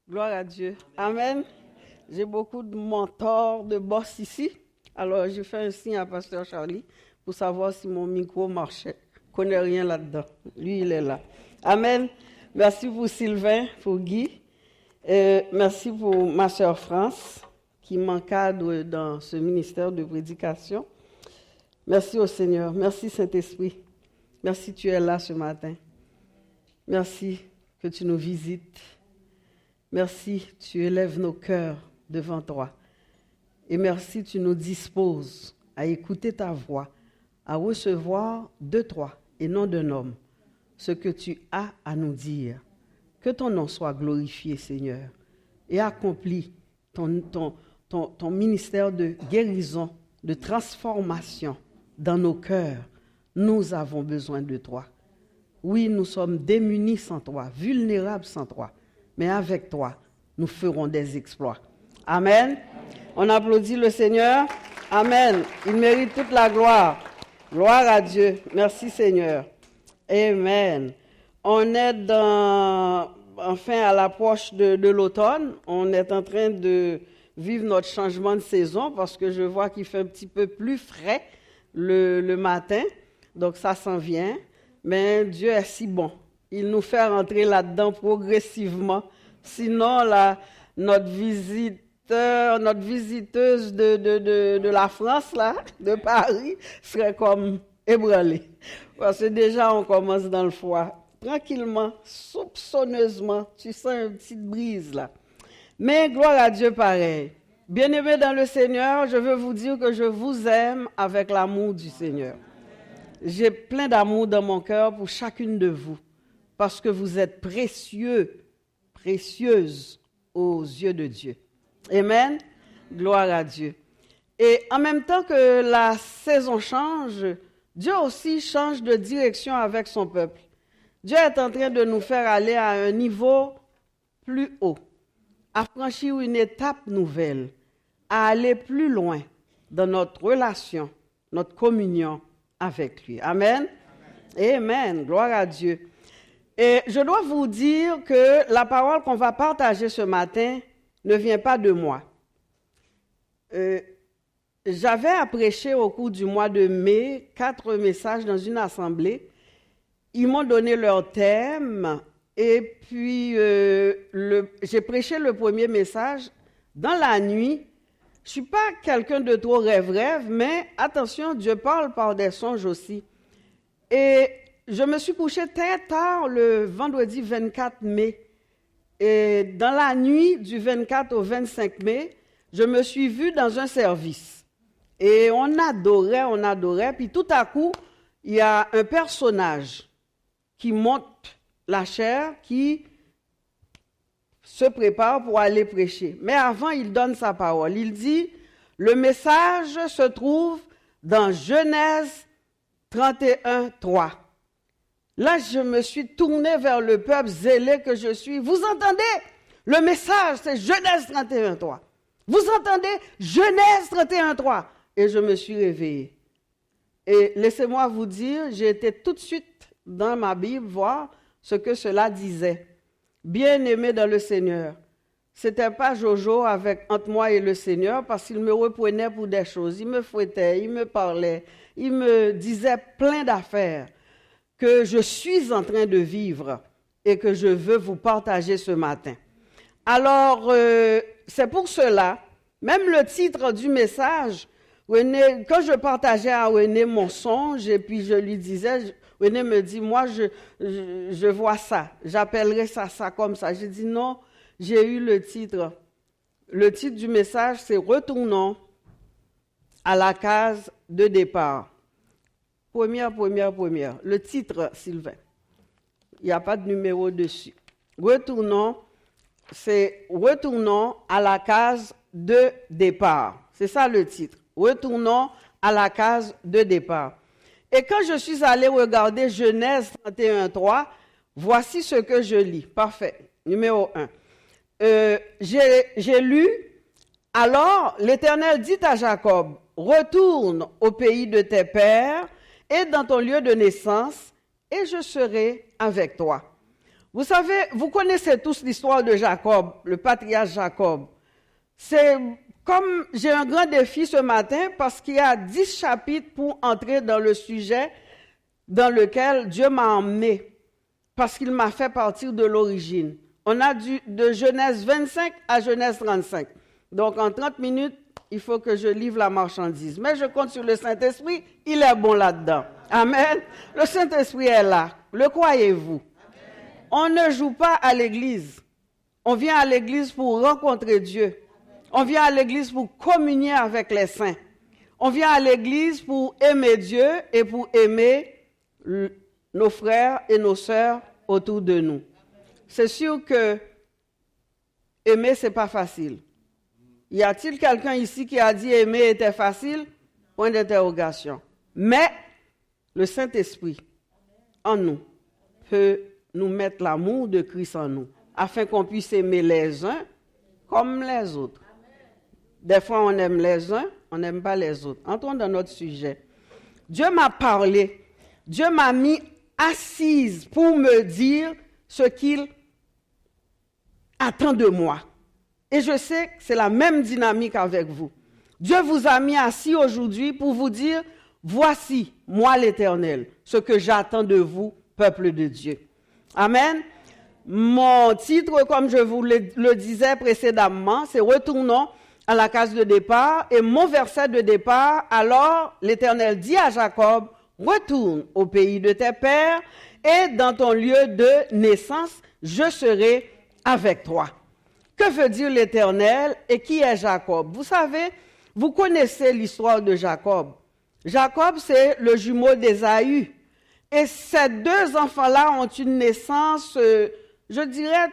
Gloire à Dieu. Amen. J'ai beaucoup de mentors, de boss ici. Alors, je fais un signe à Pasteur Charlie pour savoir si mon micro marchait. Je ne connais rien là-dedans. Lui, il est là. Amen. Merci pour Sylvain, pour Guy. Merci pour ma sœur France, qui m'encadre dans ce ministère de prédication. Merci au Seigneur. Merci Saint-Esprit. Merci, tu es là ce matin. Merci que tu nous visites. Merci, tu élèves nos cœurs devant toi. Et merci, tu nous disposes à écouter ta voix, à recevoir de toi et non d'un homme ce que tu as à nous dire. Que ton nom soit glorifié, Seigneur, et accomplis ton ministère de guérison, de transformation dans nos cœurs. Nous avons besoin de toi. Oui, nous sommes démunis sans toi, vulnérables sans toi. Mais avec toi, nous ferons des exploits. Amen. On applaudit le Seigneur. Amen. Il mérite toute la gloire. Gloire à Dieu. Merci Seigneur. Amen. On est enfin à l'approche de l'automne. On est en train de vivre notre changement de saison parce que je vois qu'il fait un petit peu plus frais le matin. Donc ça s'en vient. Mais Dieu est si bon. Il nous fait rentrer là-dedans progressivement. Sinon, notre visiteuse de la France, là, de Paris, serait comme ébranlée. Parce que déjà, on commence dans le froid. Tranquillement, soupçonneusement, tu sens une petite brise là. Mais gloire à Dieu pareil. Bien-aimés dans le Seigneur, je veux vous dire que je vous aime avec l'amour du Seigneur. J'ai plein d'amour dans mon cœur pour chacune de vous. Parce que vous êtes précieux, précieuses aux yeux de Dieu. Amen. Gloire à Dieu. Et en même temps que la saison change, Dieu aussi change de direction avec son peuple. Dieu est en train de nous faire aller à un niveau plus haut, à franchir une étape nouvelle, à aller plus loin dans notre relation, notre communion avec lui. Amen. Amen. Gloire à Dieu. Et je dois vous dire que la parole qu'on va partager ce matin ne vient pas de moi. J'avais à prêcher au cours du mois de mai 4 messages dans une assemblée. Ils m'ont donné leur thème et puis j'ai prêché le premier message dans la nuit. Je ne suis pas quelqu'un de trop rêve-rêve, mais attention, Dieu parle par des songes aussi. Et je me suis couchée très tard le vendredi 24 mai. Et dans la nuit du 24 au 25 mai, je me suis vue dans un service. Et on adorait. Puis tout à coup, il y a un personnage qui monte la chaire, qui se prépare pour aller prêcher. Mais avant, il donne sa parole. Il dit, le message se trouve dans Genèse 31, 3. Là, je me suis tournée vers le peuple zélé que je suis. Vous entendez? Le message, c'est Genèse 31, 3. Vous entendez? Genèse 31, 3. Et je me suis réveillée. Et laissez-moi vous dire, j'ai été tout de suite dans ma Bible voir ce que cela disait. Bien-aimé dans le Seigneur. C'était pas Jojo entre moi et le Seigneur parce qu'il me reprenait pour des choses. Il me fouettait, il me parlait, il me disait plein d'affaires que je suis en train de vivre et que je veux vous partager ce matin. Alors, c'est pour cela, même le titre du message, René, quand je partageais à René mon songe et puis je lui disais, René me dit, moi je vois ça, j'appellerais ça comme ça. J'ai dit non, j'ai eu le titre. Le titre du message, c'est « Retournons à la case de départ ». Première. Le titre, Sylvain. Il n'y a pas de numéro dessus. Retournons à la case de départ. C'est ça le titre. Retournons à la case de départ. Et quand je suis allé regarder Genèse 31, 3, voici ce que je lis. Parfait. Numéro 1. J'ai lu, alors l'Éternel dit à Jacob, retourne au pays de tes pères et dans ton lieu de naissance, et je serai avec toi. Vous savez, vous connaissez tous l'histoire de Jacob, le patriarche Jacob. C'est comme j'ai un grand défi ce matin parce qu'il y a 10 chapitres pour entrer dans le sujet dans lequel Dieu m'a emmené, parce qu'il m'a fait partir de l'origine. On a de Genèse 25 à Genèse 35. Donc en 30 minutes, il faut que je livre la marchandise. Mais je compte sur le Saint-Esprit, il est bon là-dedans. Amen. Le Saint-Esprit est là. Le croyez-vous? On ne joue pas à l'église. On vient à l'église pour rencontrer Dieu. On vient à l'église pour communier avec les saints. On vient à l'église pour aimer Dieu et pour aimer nos frères et nos sœurs autour de nous. C'est sûr que aimer, ce n'est pas facile. Y a-t-il quelqu'un ici qui a dit aimer était facile? Point d'interrogation. Mais le Saint-Esprit en nous peut nous mettre l'amour de Christ en nous, afin qu'on puisse aimer les uns comme les autres. Des fois, on aime les uns, on n'aime pas les autres. Entrons dans notre sujet. Dieu m'a parlé. Dieu m'a mis assise pour me dire ce qu'il attend de moi. Et je sais que c'est la même dynamique avec vous. Dieu vous a mis assis aujourd'hui pour vous dire, voici, moi l'Éternel, ce que j'attends de vous, peuple de Dieu. Amen. Mon titre, comme je vous le disais précédemment, c'est « Retournons à la case de départ ». Et mon verset de départ, alors l'Éternel dit à Jacob, « Retourne au pays de tes pères et dans ton lieu de naissance, je serai avec toi. » Que veut dire l'Éternel et qui est Jacob? Vous savez, vous connaissez l'histoire de Jacob. Jacob, c'est le jumeau d'Ésaü. Et ces deux enfants-là ont une naissance, je dirais,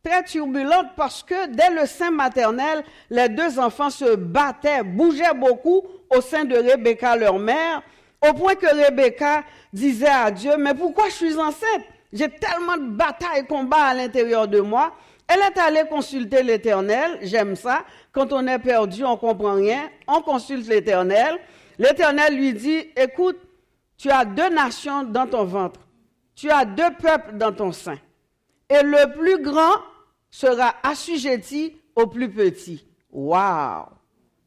très turbulente parce que dès le sein maternel, les deux enfants se battaient, bougeaient beaucoup au sein de Rebecca, leur mère, au point que Rebecca disait à Dieu, « Mais pourquoi je suis enceinte? J'ai tellement de batailles et combats à l'intérieur de moi. » Elle est allée consulter l'Éternel, j'aime ça. Quand on est perdu, on ne comprend rien, on consulte l'Éternel. L'Éternel lui dit, « Écoute, tu as 2 nations dans ton ventre, tu as 2 peuples dans ton sein, et le plus grand sera assujetti au plus petit. » Waouh!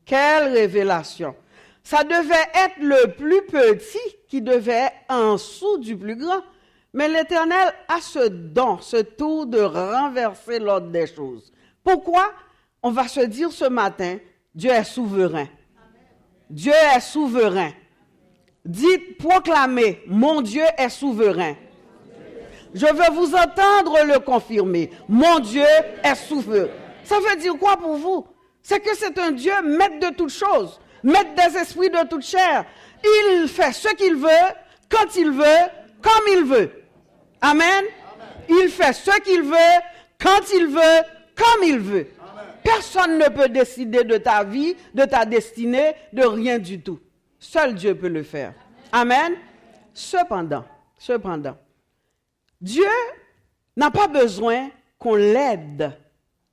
Quelle révélation! Ça devait être le plus petit qui devait être en dessous du plus grand. Mais l'Éternel a ce don, ce tour de renverser l'ordre des choses. Pourquoi? On va se dire ce matin, Dieu est souverain. Dieu est souverain. Dites, proclamez, mon Dieu est souverain. Je veux vous entendre le confirmer. Mon Dieu est souverain. Ça veut dire quoi pour vous? C'est que c'est un Dieu maître de toutes choses, maître des esprits de toute chair. Il fait ce qu'il veut, quand il veut, comme il veut. Amen. Il fait ce qu'il veut, quand il veut, comme il veut. Personne ne peut décider de ta vie, de ta destinée, de rien du tout. Seul Dieu peut le faire. Amen. Cependant, Dieu n'a pas besoin qu'on l'aide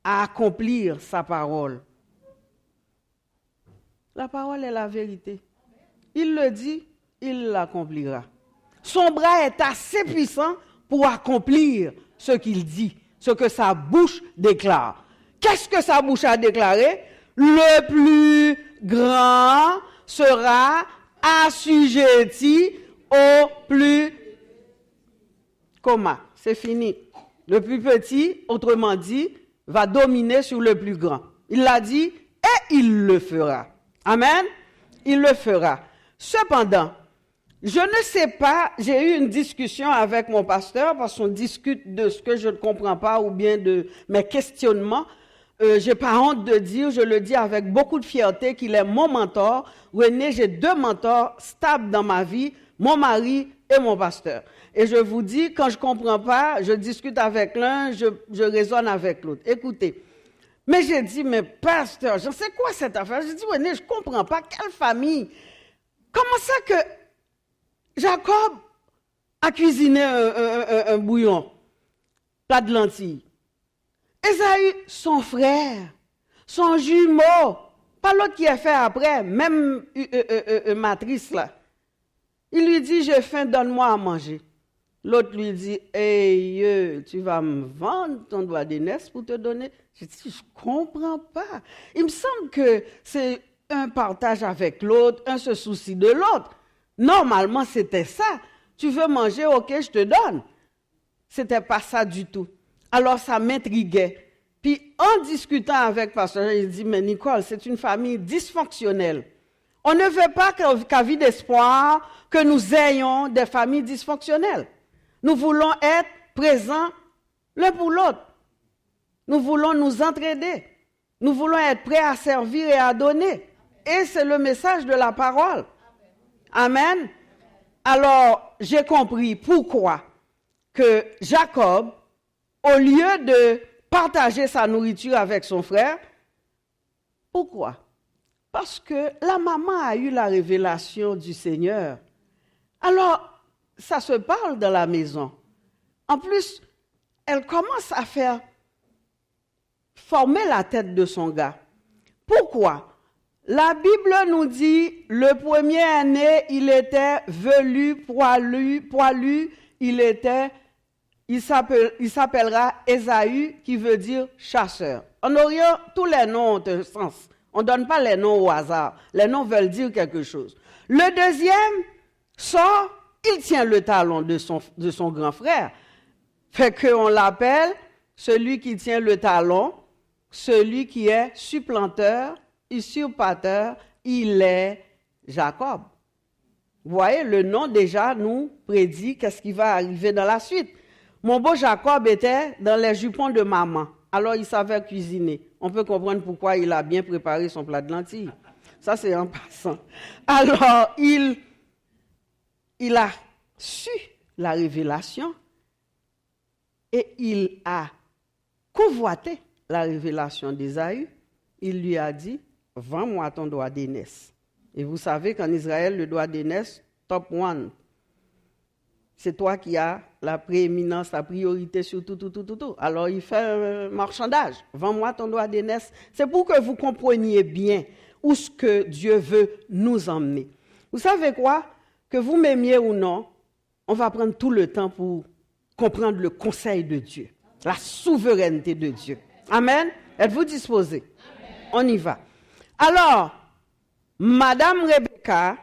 à accomplir sa parole. La parole est la vérité. Il le dit, il l'accomplira. Son bras est assez puissant pour accomplir ce qu'il dit, ce que sa bouche déclare. Qu'est-ce que sa bouche a déclaré? Le plus grand sera assujetti au plus... Comment? C'est fini. Le plus petit, autrement dit, va dominer sur le plus grand. Il l'a dit et il le fera. Amen? Il le fera. Cependant, je ne sais pas, j'ai eu une discussion avec mon pasteur parce qu'on discute de ce que je ne comprends pas ou bien de mes questionnements. Je n'ai pas honte de dire, je le dis avec beaucoup de fierté qu'il est mon mentor. René, j'ai 2 mentors stables dans ma vie, mon mari et mon pasteur. Et je vous dis, quand je ne comprends pas, je discute avec l'un, je raisonne avec l'autre. Écoutez, mais j'ai dit, mais pasteur, je sais quoi cette affaire? J'ai dit, René, je ne comprends pas, quelle famille? Comment ça que Jacob a cuisiné un bouillon, plat de lentilles? Ésaü, son frère, son jumeau, pas l'autre qui a fait après, même matrice là. Il lui dit, j'ai faim, donne-moi à manger. L'autre lui dit, hey, tu vas me vendre ton doigt d'aînesse pour te donner. Je dis, je ne comprends pas. Il me semble que c'est un partage avec l'autre, un se soucie de l'autre. Normalement, c'était ça. Tu veux manger, ok, je te donne. C'était pas ça du tout. Alors, ça m'intriguait. Puis, en discutant avec Pasteur, il dit, mais Nicole, c'est une famille dysfonctionnelle. On ne veut pas qu'à vie d'espoir, que nous ayons des familles dysfonctionnelles. Nous voulons être présents l'un pour l'autre. Nous voulons nous entraider. Nous voulons être prêts à servir et à donner. Et c'est le message de la parole. Amen. Alors, j'ai compris pourquoi que Jacob, au lieu de partager sa nourriture avec son frère, pourquoi? Parce que la maman a eu la révélation du Seigneur. Alors, ça se parle dans la maison. En plus, elle commence à faire former la tête de son gars. Pourquoi? La Bible nous dit, le premier-né, il était velu, poilu, il s'appellera Ésaü, qui veut dire chasseur. En Orient, tous les noms ont un sens. On ne donne pas les noms au hasard. Les noms veulent dire quelque chose. Le deuxième sort, il tient le talon de son grand frère. Fait qu'on l'appelle celui qui tient le talon, celui qui est supplanteur, usurpateur, il est Jacob. Vous voyez, le nom déjà nous prédit qu'est-ce qui va arriver dans la suite. Mon beau Jacob était dans les jupons de maman. Alors, il savait cuisiner. On peut comprendre pourquoi il a bien préparé son plat de lentilles. Ça, c'est en passant. Alors, il a su la révélation et il a convoité la révélation d'Ésaü. Il lui a dit, vends-moi ton doigt d'aînesse. Et vous savez qu'en Israël, le doigt d'aînesse, top one. C'est toi qui as la prééminence, la priorité sur tout. Alors, il fait un marchandage. Vends-moi ton doigt d'aînesse. C'est pour que vous compreniez bien où ce que Dieu veut nous emmener. Vous savez quoi? Que vous m'aimiez ou non, on va prendre tout le temps pour comprendre le conseil de Dieu, la souveraineté de Dieu. Amen? Êtes-vous disposés? Amen. On y va. Alors, Madame Rebecca,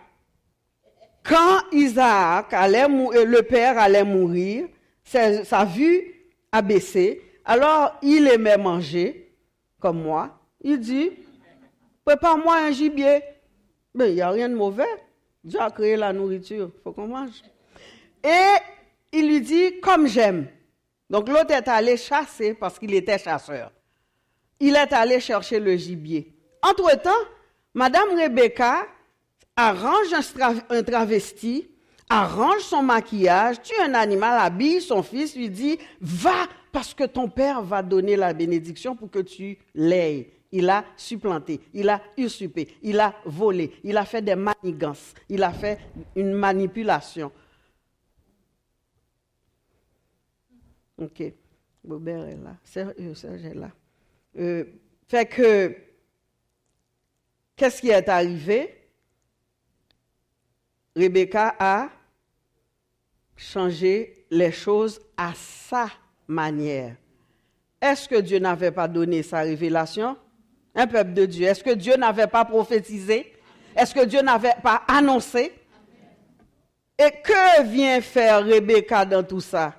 quand Isaac, le père allait mourir, sa vue a baissé, alors il aimait manger, comme moi. Il dit, prépare-moi un gibier. Ben, il n'y a rien de mauvais. Dieu a créé la nourriture, il faut qu'on mange. Et il lui dit, comme j'aime. Donc l'autre est allé chasser parce qu'il était chasseur. Il est allé chercher le gibier. Entre-temps, Madame Rebecca arrange un travesti, arrange son maquillage, tue un animal, habille son fils, lui dit, va parce que ton père va donner la bénédiction pour que tu l'aies. Il a supplanté, il a usurpé, il a volé, il a fait des manigances, il a fait une manipulation. Ok, Bobert est là, Serge est là. Fait que, qu'est-ce qui est arrivé? Rebecca a changé les choses à sa manière. Est-ce que Dieu n'avait pas donné sa révélation? Un peuple de Dieu. Est-ce que Dieu n'avait pas prophétisé? Est-ce que Dieu n'avait pas annoncé? Et que vient faire Rebecca dans tout ça?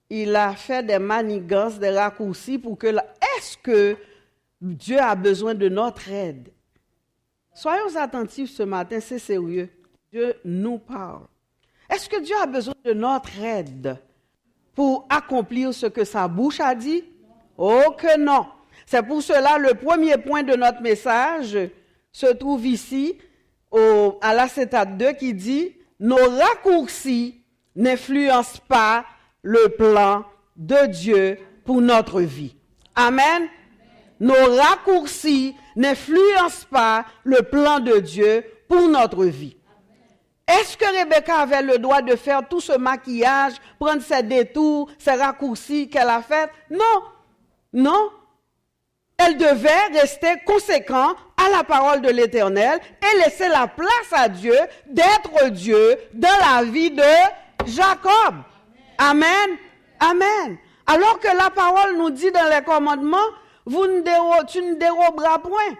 Il a fait des manigances, des raccourcis pour que... Est-ce que Dieu a besoin de notre aide? Soyons attentifs ce matin, c'est sérieux. Dieu nous parle. Est-ce que Dieu a besoin de notre aide pour accomplir ce que sa bouche a dit? Oh que non. C'est pour cela le premier point de notre message se trouve ici à l'acétate 2 qui dit « Nos raccourcis n'influencent pas le plan de Dieu pour notre vie. » Amen. Nos raccourcis n'influencent pas le plan de Dieu pour notre vie. Est-ce que Rebecca avait le droit de faire tout ce maquillage, prendre ses détours, ses raccourcis qu'elle a fait? Non, non. Elle devait rester conséquente à la parole de l'Éternel et laisser la place à Dieu d'être Dieu dans la vie de Jacob. Amen. Amen. Alors que la parole nous dit dans les commandements, tu ne déroberas point.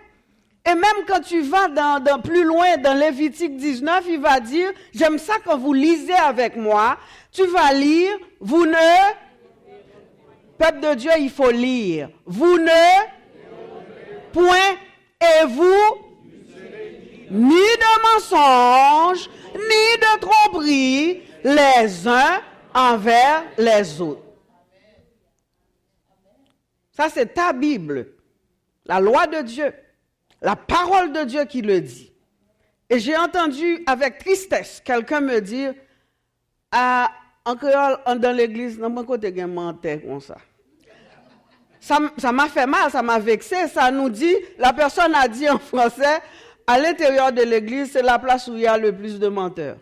Et même quand tu vas dans plus loin, dans Lévitique 19, il va dire, j'aime ça quand vous lisez avec moi, tu vas lire, vous ne... Peuple de Dieu, il faut lire. Vous ne... Point, et vous... Ni de mensonges, ni de tromperie, les uns envers les autres. Ça, c'est ta Bible, la loi de Dieu, la parole de Dieu qui le dit. Et j'ai entendu avec tristesse quelqu'un me dire, en créole, dans l'église, dans mon côté, il y a un menteur comme ça. Ça m'a fait mal, ça m'a vexé. Ça nous dit, la personne a dit en français, à l'intérieur de l'église, c'est la place où il y a le plus de menteurs.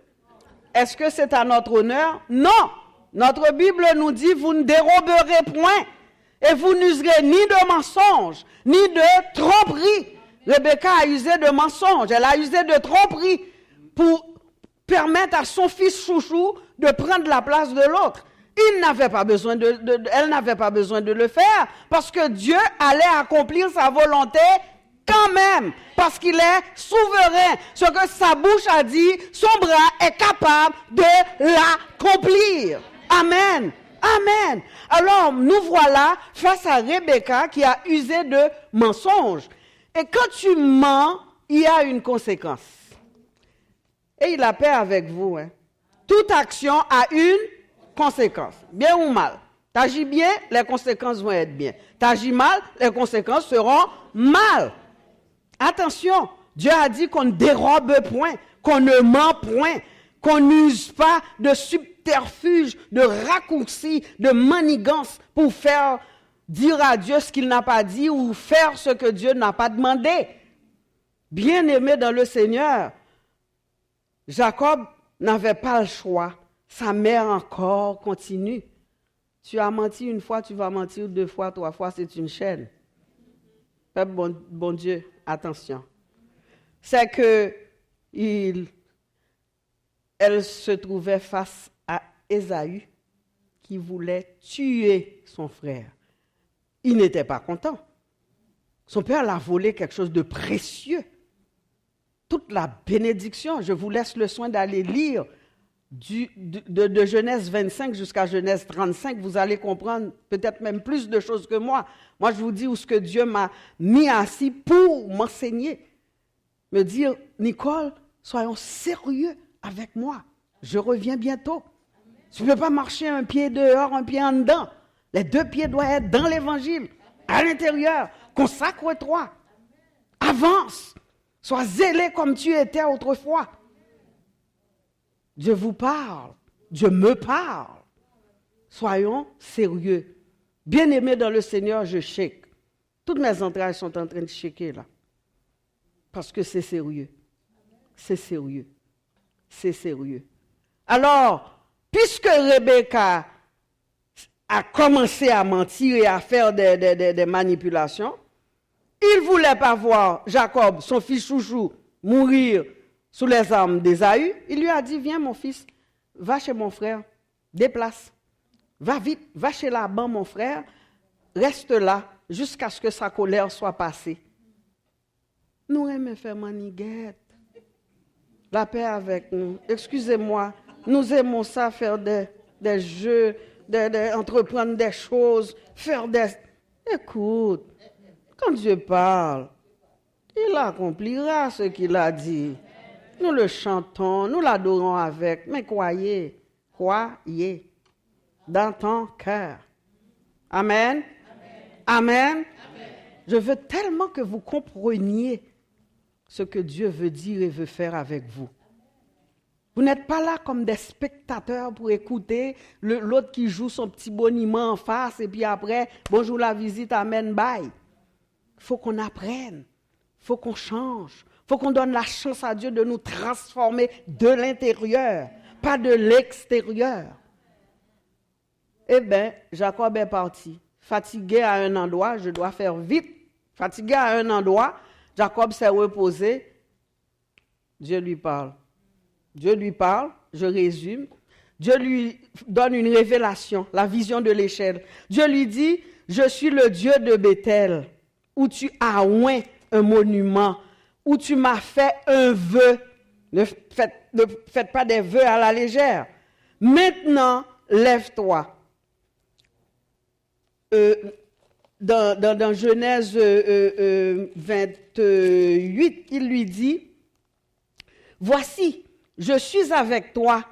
Est-ce que c'est à notre honneur? Non. Notre Bible nous dit, vous ne déroberez point. Et vous n'userez ni de mensonges, ni de tromperie. Rebecca a usé de mensonges, elle a usé de tromperie pour permettre à son fils chouchou de prendre la place de l'autre. Elle n'avait pas besoin de le faire parce que Dieu allait accomplir sa volonté quand même, parce qu'il est souverain. Ce que sa bouche a dit, son bras est capable de l'accomplir. Amen. Amen. Alors, nous voilà face à Rebecca qui a usé de mensonges. Et quand tu mens, il y a une conséquence. Et il a paix avec vous. Toute action a une conséquence, bien ou mal. T'agis bien, les conséquences vont être bien. T'agis mal, les conséquences seront mal. Attention, Dieu a dit qu'on ne dérobe point, qu'on ne ment point, qu'on n'use pas de subterfuge, de raccourci, de manigance pour faire dire à Dieu ce qu'il n'a pas dit ou faire ce que Dieu n'a pas demandé. Bien-aimé dans le Seigneur, Jacob n'avait pas le choix. Sa mère encore continue. Tu as menti une fois, tu vas mentir 2 fois, 3 fois, c'est une chaîne. Peuple, bon Dieu, attention. C'est que elle se trouvait face à Ésaü qui voulait tuer son frère. Il n'était pas content. Son père l'a volé quelque chose de précieux. Toute la bénédiction, je vous laisse le soin d'aller lire de Genèse 25 jusqu'à Genèse 35, vous allez comprendre peut-être même plus de choses que moi. Moi, je vous dis où ce que Dieu m'a mis assis pour m'enseigner. Me dire, Nicole, soyons sérieux avec moi. Je reviens bientôt. Tu ne peux pas marcher un pied dehors, un pied en dedans. Les 2 pieds doivent être dans l'évangile, à l'intérieur. Consacre-toi. Avance. Sois zélé comme tu étais autrefois. Dieu vous parle. Dieu me parle. Soyons sérieux. Bien-aimés dans le Seigneur, je shake. Toutes mes entrailles sont en train de shaker là. Parce que c'est sérieux. C'est sérieux. C'est sérieux. Alors, puisque Rebecca a commencé à mentir et à faire des manipulations, il ne voulait pas voir Jacob, son fils chouchou, mourir sous les armes d'Ésaü. Il lui a dit, viens mon fils, va chez mon frère, déplace. Va vite, va chez Laban mon frère, reste là jusqu'à ce que sa colère soit passée. Nous aimons faire maniguette. La paix avec nous. Excusez-moi, nous aimons ça, faire des jeux, entreprendre des choses, faire des... Écoute, quand Dieu parle, il accomplira ce qu'il a dit. Nous le chantons, nous l'adorons avec, mais croyez dans ton cœur. Amen. Amen. Amen. Je veux tellement que vous compreniez ce que Dieu veut dire et veut faire avec vous. Vous n'êtes pas là comme des spectateurs pour écouter l'autre qui joue son petit boniment en face et puis après, bonjour la visite, amen, bye. Il faut qu'on apprenne, il faut qu'on change, il faut qu'on donne la chance à Dieu de nous transformer de l'intérieur, pas de l'extérieur. Eh bien, Jacob est parti. Fatigué à un endroit, je dois faire vite. Fatigué à un endroit, Jacob s'est reposé. Dieu lui parle. Dieu lui parle, je résume. Dieu lui donne une révélation, la vision de l'échelle. Dieu lui dit, je suis le Dieu de Bethel, où tu as oint un monument, où tu m'as fait un vœu. Ne faites pas des vœux à la légère. Maintenant, lève-toi. Dans Genèse 28, il lui dit, voici, je suis avec toi,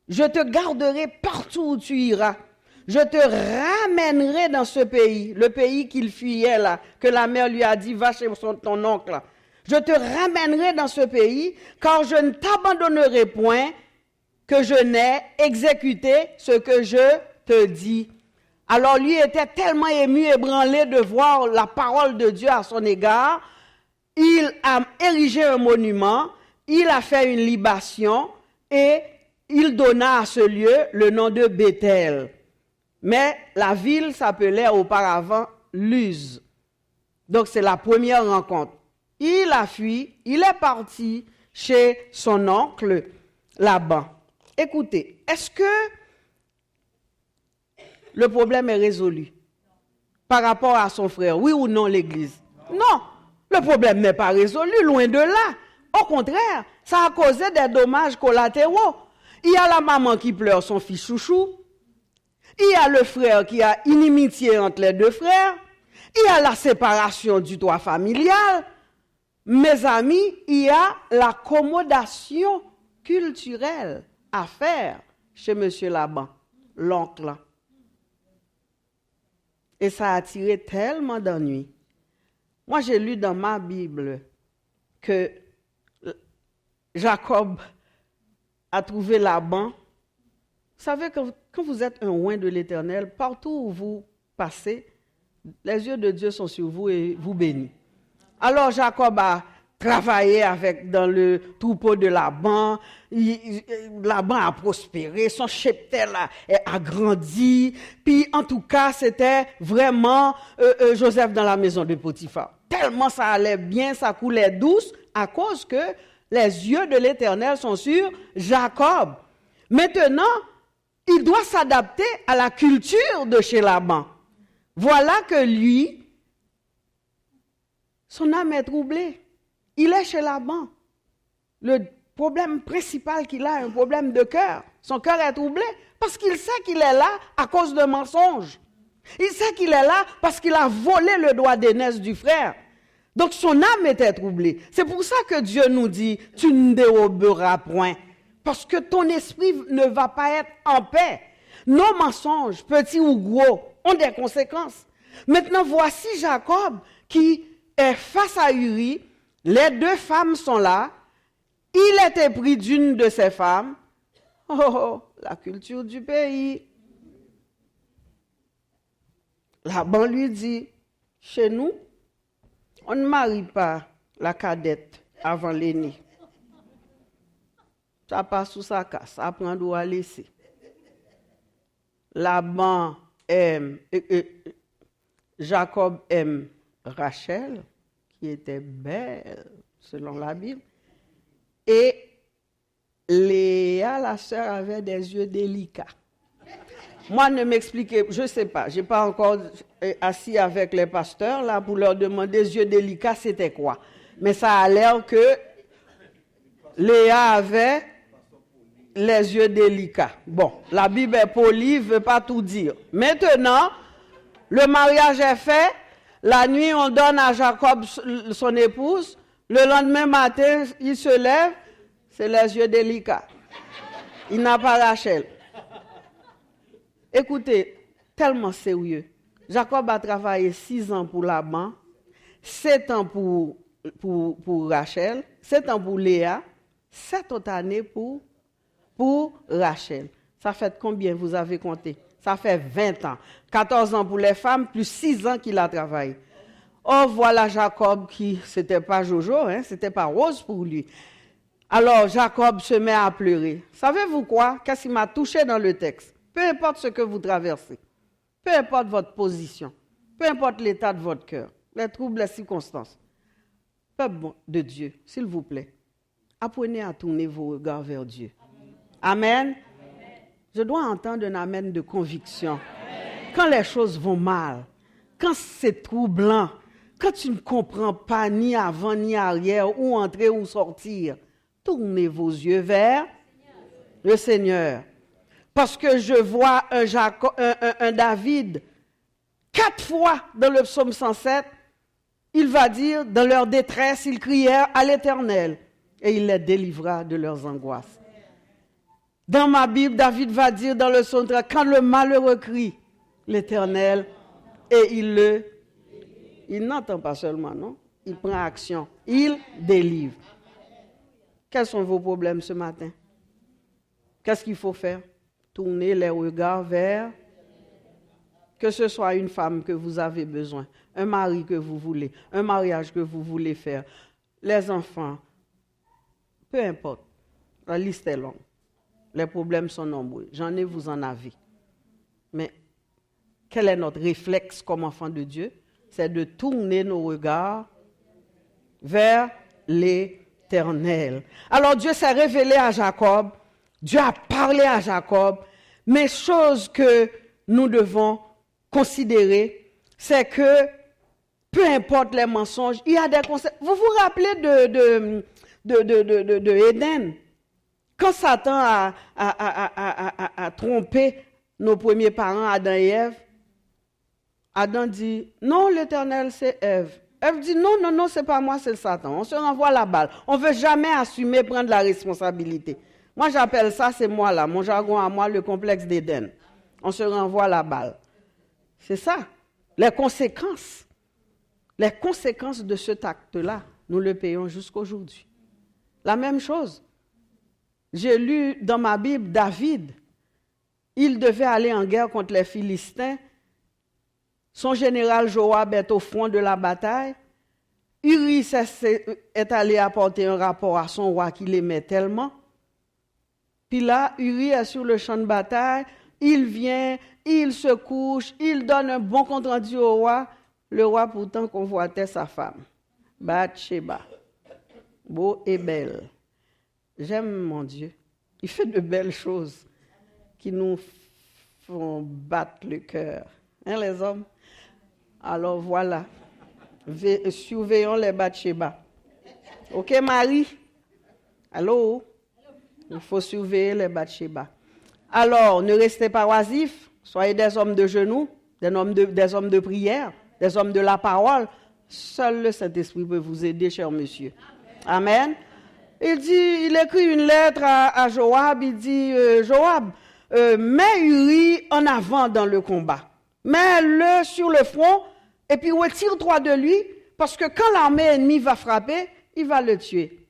je te garderai partout où tu iras, je te ramènerai dans ce pays, le pays qu'il fuyait là, que la mère lui a dit, va chez ton oncle là. Je te ramènerai dans ce pays, car je ne t'abandonnerai point, que je n'ai exécuté ce que je te dis. Alors lui était tellement ému, ébranlé de voir la parole de Dieu à son égard, il a érigé un monument, il a fait une libation et il donna à ce lieu le nom de Bethel. Mais la ville s'appelait auparavant Luz. Donc c'est la première rencontre. Il a fui, il est parti chez son oncle Laban. Écoutez, est-ce que le problème est résolu par rapport à son frère? Oui ou non, l'Église? Non, le problème n'est pas résolu, loin de là. Au contraire, ça a causé des dommages collatéraux. Il y a la maman qui pleure son fils chouchou. Il y a le frère qui a inimitié entre les deux frères. Il y a la séparation du toit familial. Mes amis, il y a l'accommodation culturelle à faire chez M. Laban, l'oncle. Et ça a attiré tellement d'ennuis. Moi, j'ai lu dans ma Bible que Jacob a trouvé Laban. Vous savez, quand vous êtes un oint de l'Éternel, partout où vous passez, les yeux de Dieu sont sur vous et vous bénissent. Alors Jacob a travaillé dans le troupeau de Laban. Laban a prospéré, son cheptel a grandi. Puis en tout cas, c'était vraiment Joseph dans la maison de Potiphar. Tellement ça allait bien, ça coulait douce, à cause que les yeux de l'Éternel sont sur Jacob. Maintenant, il doit s'adapter à la culture de chez Laban. Voilà que lui, son âme est troublée. Il est chez Laban. Le problème principal qu'il a, un problème de cœur. Son cœur est troublé parce qu'il sait qu'il est là à cause de mensonges. Il sait qu'il est là parce qu'il a volé le doigt d'aînesse du frère. Donc son âme était troublée. C'est pour ça que Dieu nous dit, tu ne déroberas point. Parce que ton esprit ne va pas être en paix. Nos mensonges, petits ou gros, ont des conséquences. Maintenant, voici Jacob qui est face à Uri. Les deux femmes sont là. Il était pris d'une de ces femmes. Oh, la culture du pays. Laban lui dit, chez nous, on ne marie pas la cadette avant l'aînée. Ça passe sous sa casse, ça prend d'où à laisser. Laban aime, Jacob aime Rachel, qui était belle selon la Bible, et Léa, la sœur, avait des yeux délicats. Moi, ne m'expliquez, je ne sais pas, je n'ai pas encore assis avec les pasteurs là pour leur demander des yeux délicats, c'était quoi. Mais ça a l'air que Léa avait les yeux délicats. Bon, la Bible est polie, ne veut pas tout dire. Maintenant, le mariage est fait, la nuit on donne à Jacob son épouse, le lendemain matin, il se lève, c'est les yeux délicats. Il n'a pas Rachel. Écoutez, tellement sérieux. Jacob a travaillé 6 ans pour Laban, 7 ans pour Rachel, 7 ans pour Léa, 7 autres années pour Rachel. Ça fait combien vous avez compté? Ça fait 20 ans. 14 ans pour les femmes, plus 6 ans qu'il a travaillé. Oh, voilà Jacob qui, c'était pas Jojo, hein, c'était pas rose pour lui. Alors Jacob se met à pleurer. Savez-vous quoi? Qu'est-ce qui m'a touché dans le texte? Peu importe ce que vous traversez, peu importe votre position, peu importe l'état de votre cœur, les troubles, les circonstances. Peuple de Dieu, s'il vous plaît, apprenez à tourner vos regards vers Dieu. Amen. Je dois entendre un amen de conviction. Quand les choses vont mal, quand c'est troublant, quand tu ne comprends pas ni avant ni arrière, où entrer ou sortir, tournez vos yeux vers le Seigneur. Parce que je vois un David, 4 fois dans le psaume 107, il va dire, dans leur détresse, ils crièrent à l'Éternel et il les délivra de leurs angoisses. Dans ma Bible, David va dire dans le psaume 3, quand le malheureux crie, l'Éternel, et il n'entend pas seulement, non? Il prend action, il délivre. Quels sont vos problèmes ce matin? Qu'est-ce qu'il faut faire? Tourner les regards vers, que ce soit une femme que vous avez besoin, un mari que vous voulez, un mariage que vous voulez faire, les enfants, peu importe, la liste est longue. Les problèmes sont nombreux. J'en ai, vous en avez. Mais quel est notre réflexe comme enfant de Dieu? C'est de tourner nos regards vers l'Éternel. Alors Dieu s'est révélé à Jacob. Dieu a parlé à Jacob. Mais chose que nous devons considérer, c'est que peu importe les mensonges, il y a des conseils. Vous vous rappelez de Éden? Quand Satan a trompé nos premiers parents, Adam et Ève, Adam dit, non, l'Éternel, c'est Ève. Ève dit, non, c'est pas moi, c'est le Satan. On se renvoie la balle. On ne veut jamais assumer, prendre la responsabilité. Moi, j'appelle ça, c'est moi là, mon jargon à moi, le complexe d'Éden. On se renvoie la balle. C'est ça. Les conséquences de cet acte-là, nous le payons jusqu'aujourd'hui. La même chose. J'ai lu dans ma Bible, David, il devait aller en guerre contre les Philistins. Son général Joab est au front de la bataille. Uri est allé apporter un rapport à son roi qui l'aimait tellement. Puis là, Uri est sur le champ de bataille. Il vient, il se couche, il donne un bon compte-rendu au roi. Le roi pourtant convoitait sa femme, Bathsheba, beau et belle. J'aime mon Dieu. Il fait de belles choses qui nous font battre le cœur. Hein, les hommes? Alors voilà. Surveillons les Bathsheba. OK, Marie? Allô? Il faut surveiller les Bathsheba. Alors, ne restez pas oisifs. Soyez des hommes de genoux, des hommes de prière, des hommes de la parole. Seul le Saint-Esprit peut vous aider, cher monsieur. Amen. Il écrit une lettre à Joab, il dit, Joab, mets Uri en avant dans le combat. Mets-le sur le front et puis retire-toi de lui, parce que quand l'armée ennemie va frapper, il va le tuer.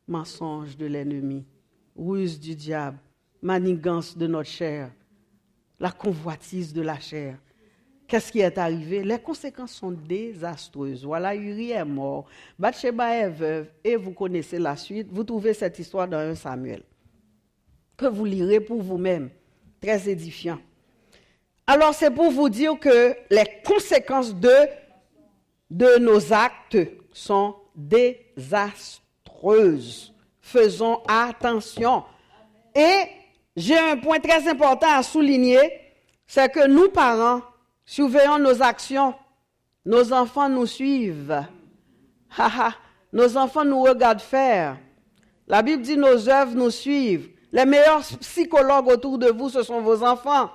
Mensonge de l'ennemi, ruse du diable, manigance de notre chair, la convoitise de la chair. Qu'est-ce qui est arrivé? Les conséquences sont désastreuses. Voilà, Uri est mort. Bathsheba est veuve. Et vous connaissez la suite. Vous trouvez cette histoire dans 1 Samuel, que vous lirez pour vous-même. Très édifiant. Alors, c'est pour vous dire que les conséquences de nos actes sont désastreuses. Faisons attention. Et j'ai un point très important à souligner, c'est que nous, parents, surveillons nos actions. Nos enfants nous suivent. Nos enfants nous regardent faire. La Bible dit nos œuvres nous suivent. Les meilleurs psychologues autour de vous, ce sont vos enfants.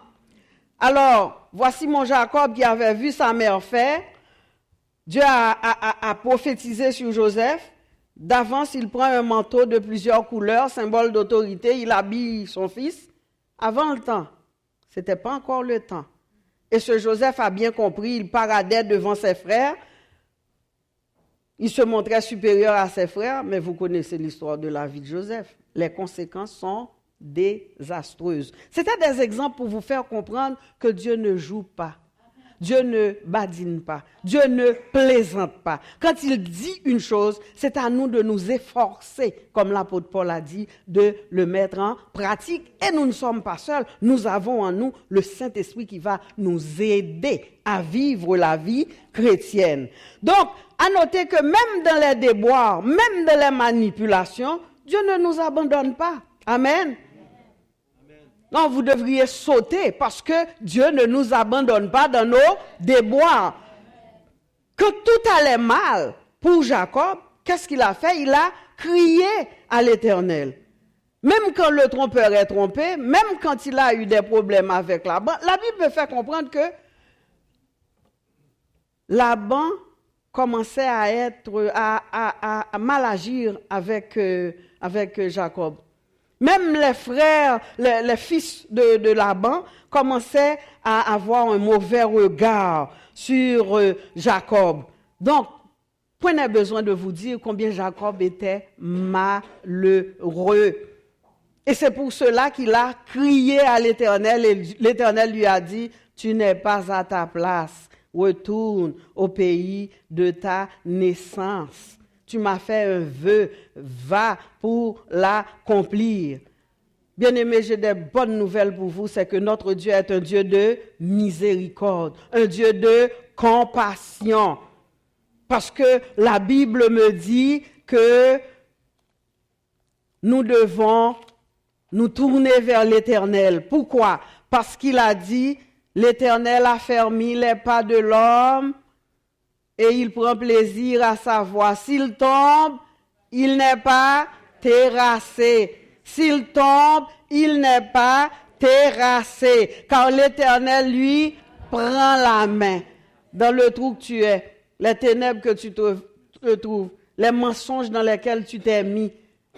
Alors, voici mon Jacob qui avait vu sa mère faire. Dieu a prophétisé sur Joseph. D'avance, il prend un manteau de plusieurs couleurs, symbole d'autorité. Il habille son fils. Avant le temps, ce n'était pas encore le temps. Et ce Joseph a bien compris, il paradait devant ses frères. Il se montrait supérieur à ses frères, mais vous connaissez l'histoire de la vie de Joseph. Les conséquences sont désastreuses. C'était des exemples pour vous faire comprendre que Dieu ne joue pas. Dieu ne badine pas. Dieu ne plaisante pas. Quand il dit une chose, c'est à nous de nous efforcer, comme l'apôtre Paul a dit, de le mettre en pratique. Et nous ne sommes pas seuls. Nous avons en nous le Saint-Esprit qui va nous aider à vivre la vie chrétienne. Donc, à noter que même dans les déboires, même dans les manipulations, Dieu ne nous abandonne pas. Amen. Non, vous devriez sauter parce que Dieu ne nous abandonne pas dans nos déboires. Quand tout allait mal pour Jacob, qu'est-ce qu'il a fait? Il a crié à l'Éternel. Même quand le trompeur est trompé, même quand il a eu des problèmes avec Laban, la Bible me fait comprendre que Laban commençait à mal agir avec Jacob. Même les frères, les fils de Laban commençaient à avoir un mauvais regard sur Jacob. Donc, prenez besoin de vous dire combien Jacob était malheureux. Et c'est pour cela qu'il a crié à l'Éternel et l'Éternel lui a dit, tu n'es pas à ta place, retourne au pays de ta naissance. Tu m'as fait un vœu, va pour l'accomplir. Bien-aimés, j'ai des bonnes nouvelles pour vous, c'est que notre Dieu est un Dieu de miséricorde, un Dieu de compassion. Parce que la Bible me dit que nous devons nous tourner vers l'Éternel. Pourquoi? Parce qu'il a dit, l'Éternel a fermé les pas de l'homme et il prend plaisir à savoir. S'il tombe, il n'est pas terrassé. S'il tombe, il n'est pas terrassé. Car l'Éternel, lui, prend la main dans le trou que tu es, les ténèbres que tu te trouves, les mensonges dans lesquels tu t'es mis.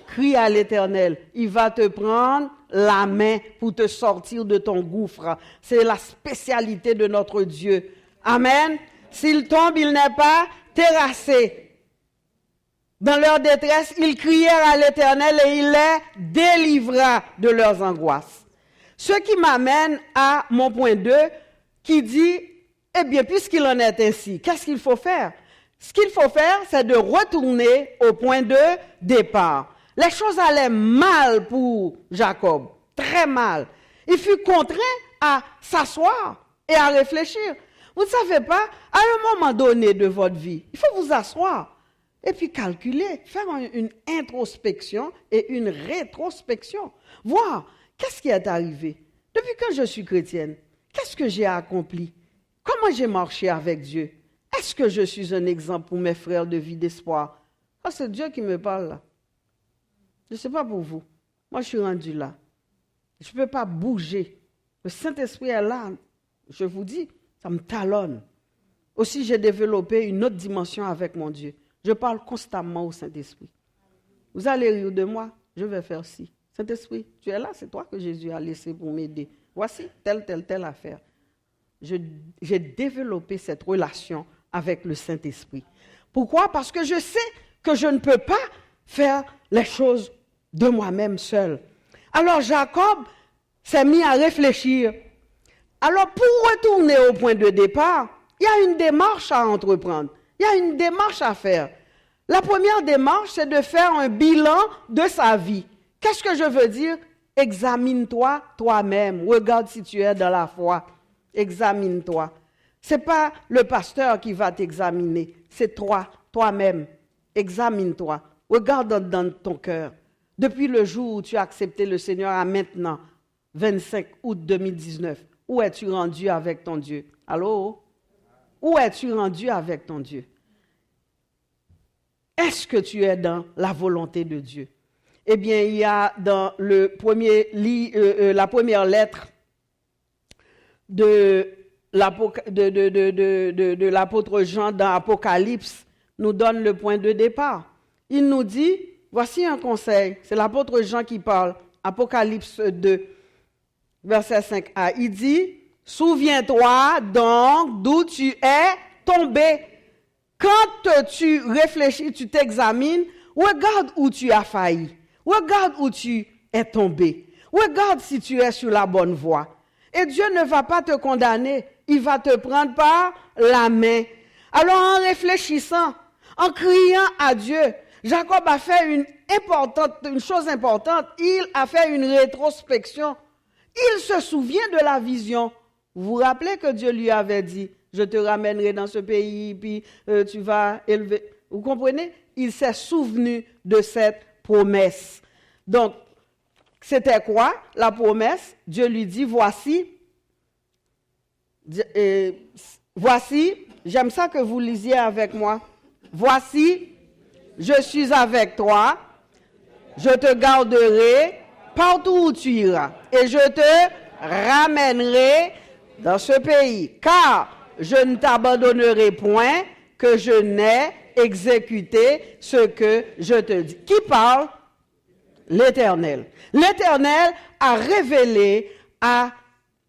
Crie à l'Éternel, il va te prendre la main pour te sortir de ton gouffre. C'est la spécialité de notre Dieu. Amen. S'il tombe, il n'est pas terrassé. Dans leur détresse, ils crièrent à l'Éternel et il les délivra de leurs angoisses. Ce qui m'amène à mon point 2 qui dit, eh bien, puisqu'il en est ainsi, qu'est-ce qu'il faut faire? Ce qu'il faut faire, c'est de retourner au point de départ. Les choses allaient mal pour Jacob, très mal. Il fut contraint à s'asseoir et à réfléchir. Vous ne savez pas, à un moment donné de votre vie, il faut vous asseoir et puis calculer, faire une introspection et une rétrospection. Voir, qu'est-ce qui est arrivé? Depuis que je suis chrétienne, qu'est-ce que j'ai accompli? Comment j'ai marché avec Dieu? Est-ce que je suis un exemple pour mes frères de vie d'espoir? Ah, c'est Dieu qui me parle là. Je ne sais pas pour vous. Moi, je suis rendu là. Je ne peux pas bouger. Le Saint-Esprit est là. Je vous dis, ça me talonne. Aussi, j'ai développé une autre dimension avec mon Dieu. Je parle constamment au Saint-Esprit. Vous allez rire de moi, je vais faire ci. Saint-Esprit, tu es là, c'est toi que Jésus a laissé pour m'aider. Voici telle affaire. J'ai développé cette relation avec le Saint-Esprit. Pourquoi? Parce que je sais que je ne peux pas faire les choses de moi-même seul. Alors Jacob s'est mis à réfléchir. Alors pour retourner au point de départ, il y a une démarche à entreprendre. Il y a une démarche à faire. La première démarche, c'est de faire un bilan de sa vie. Qu'est-ce que je veux dire? Examine-toi toi-même. Regarde si tu es dans la foi. Examine-toi. Ce n'est pas le pasteur qui va t'examiner. C'est toi-même. Examine-toi. Regarde dans ton cœur. Depuis le jour où tu as accepté le Seigneur à maintenant, 25 août 2019, où es-tu rendu avec ton Dieu? Allô? Où es-tu rendu avec ton Dieu? Est-ce que tu es dans la volonté de Dieu? Eh bien, il y a dans la première lettre de l'apôtre Jean dans Apocalypse, nous donne le point de départ. Il nous dit, voici un conseil, c'est l'apôtre Jean qui parle, Apocalypse 2, verset 5a. Il dit, souviens-toi donc d'où tu es tombé. Quand tu réfléchis, tu t'examines, regarde où tu as failli. Regarde où tu es tombé. Regarde si tu es sur la bonne voie. Et Dieu ne va pas te condamner. Il va te prendre par la main. Alors en réfléchissant, en criant à Dieu, Jacob a fait une chose importante. Il a fait une rétrospection. Il se souvient de la vision. Vous vous rappelez que Dieu lui avait dit, je te ramènerai dans ce pays, puis tu vas élever. Vous comprenez? Il s'est souvenu de cette promesse. Donc, C'était quoi la promesse? Dieu lui dit, voici, j'aime ça que vous lisiez avec moi. Voici, je suis avec toi, je te garderai partout où tu iras et je te ramènerai dans ce pays, car je ne t'abandonnerai point que je n'ai exécuté ce que je te dis. Qui parle? L'Éternel. L'Éternel a révélé à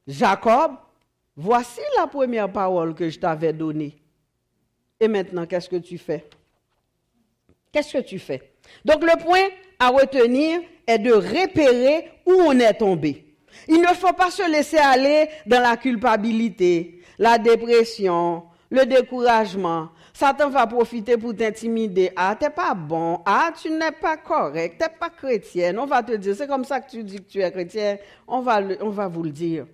Jacob, voici la première parole que je t'avais donnée. Et maintenant, qu'est-ce que tu fais? Qu'est-ce que tu fais? Donc, le point à retenir est de repérer où on est tombé. Il ne faut pas se laisser aller dans la culpabilité, la dépression, le découragement. Satan va profiter pour t'intimider. Ah, t'es pas bon. Ah, tu n'es pas correct. T'es pas chrétienne. On va te dire, c'est comme ça que tu dis que tu es chrétien. On va vous le dire.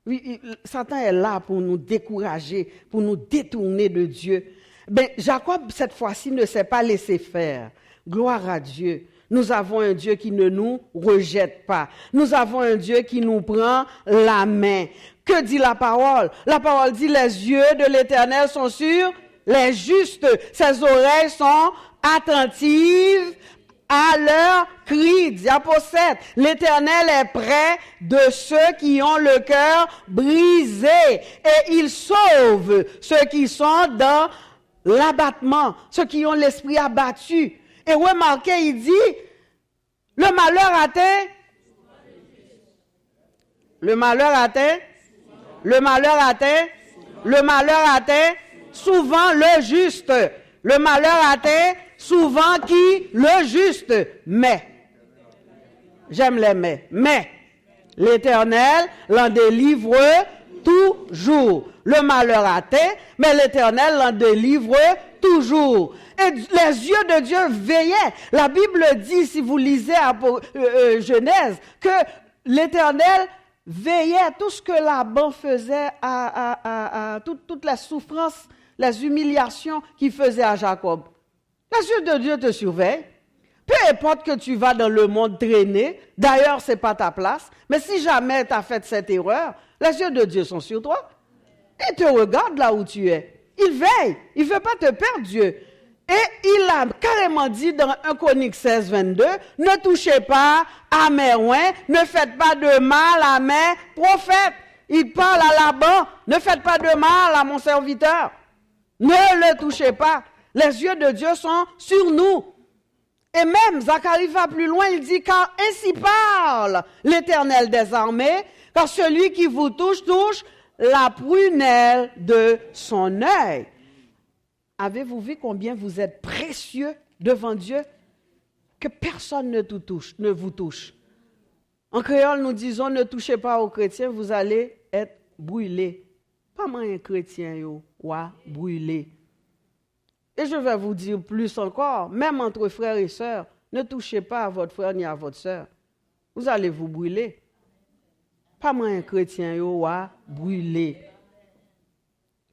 Oui, Satan est là pour nous décourager, pour nous détourner de Dieu. Ben, Jacob, cette fois-ci, ne s'est pas laissé faire. Gloire à Dieu. Nous avons un Dieu qui ne nous rejette pas. Nous avons un Dieu qui nous prend la main. Que dit la parole? La parole dit, les yeux de l'Éternel sont sur les justes. Ses oreilles sont attentives à leur cri. Diapo 7. L'Éternel est près de ceux qui ont le cœur brisé et il sauve ceux qui sont dans l'abattement, ceux qui ont l'esprit abattu. Et remarquez, il dit, le malheur atteint, le malheur atteint, le malheur atteint, le malheur atteint souvent le juste. Le malheur atteint souvent qui? Le juste. Mais, j'aime les mais l'Éternel l'en délivre toujours. Le malheur atteint, mais l'Éternel l'en délivre toujours. Et les yeux de Dieu veillaient. La Bible dit, si vous lisez Genèse, que l'Éternel veillait tout ce que Laban faisait toute la souffrance, les humiliations qu'il faisait à Jacob. Les yeux de Dieu te surveillent. Peu importe que tu vas dans le monde traîner, d'ailleurs, ce n'est pas ta place, mais si jamais tu as fait cette erreur, les yeux de Dieu sont sur toi. Il te regarde là où tu es. Il veille. Il ne veut pas te perdre, Dieu. Et il a carrément dit dans 1 Chronique 16, 22, ne touchez pas à mes oins, ne faites pas de mal à mes prophètes. Il parle à Laban, ne faites pas de mal à mon serviteur. Ne le touchez pas. Les yeux de Dieu sont sur nous. Et même, Zacharie va plus loin, il dit, car ainsi parle l'Éternel des armées, car celui qui vous touche, touche la prunelle de son œil. Avez-vous vu combien vous êtes précieux devant Dieu? Que personne ne vous touche. En créole, nous disons, ne touchez pas aux chrétiens, vous allez être brûlés. Pas moi un chrétien, brûlé. Et je vais vous dire plus encore, même entre frères et sœurs, ne touchez pas à votre frère ni à votre sœur. Vous allez vous brûler. Pas moi un chrétien, brûlé.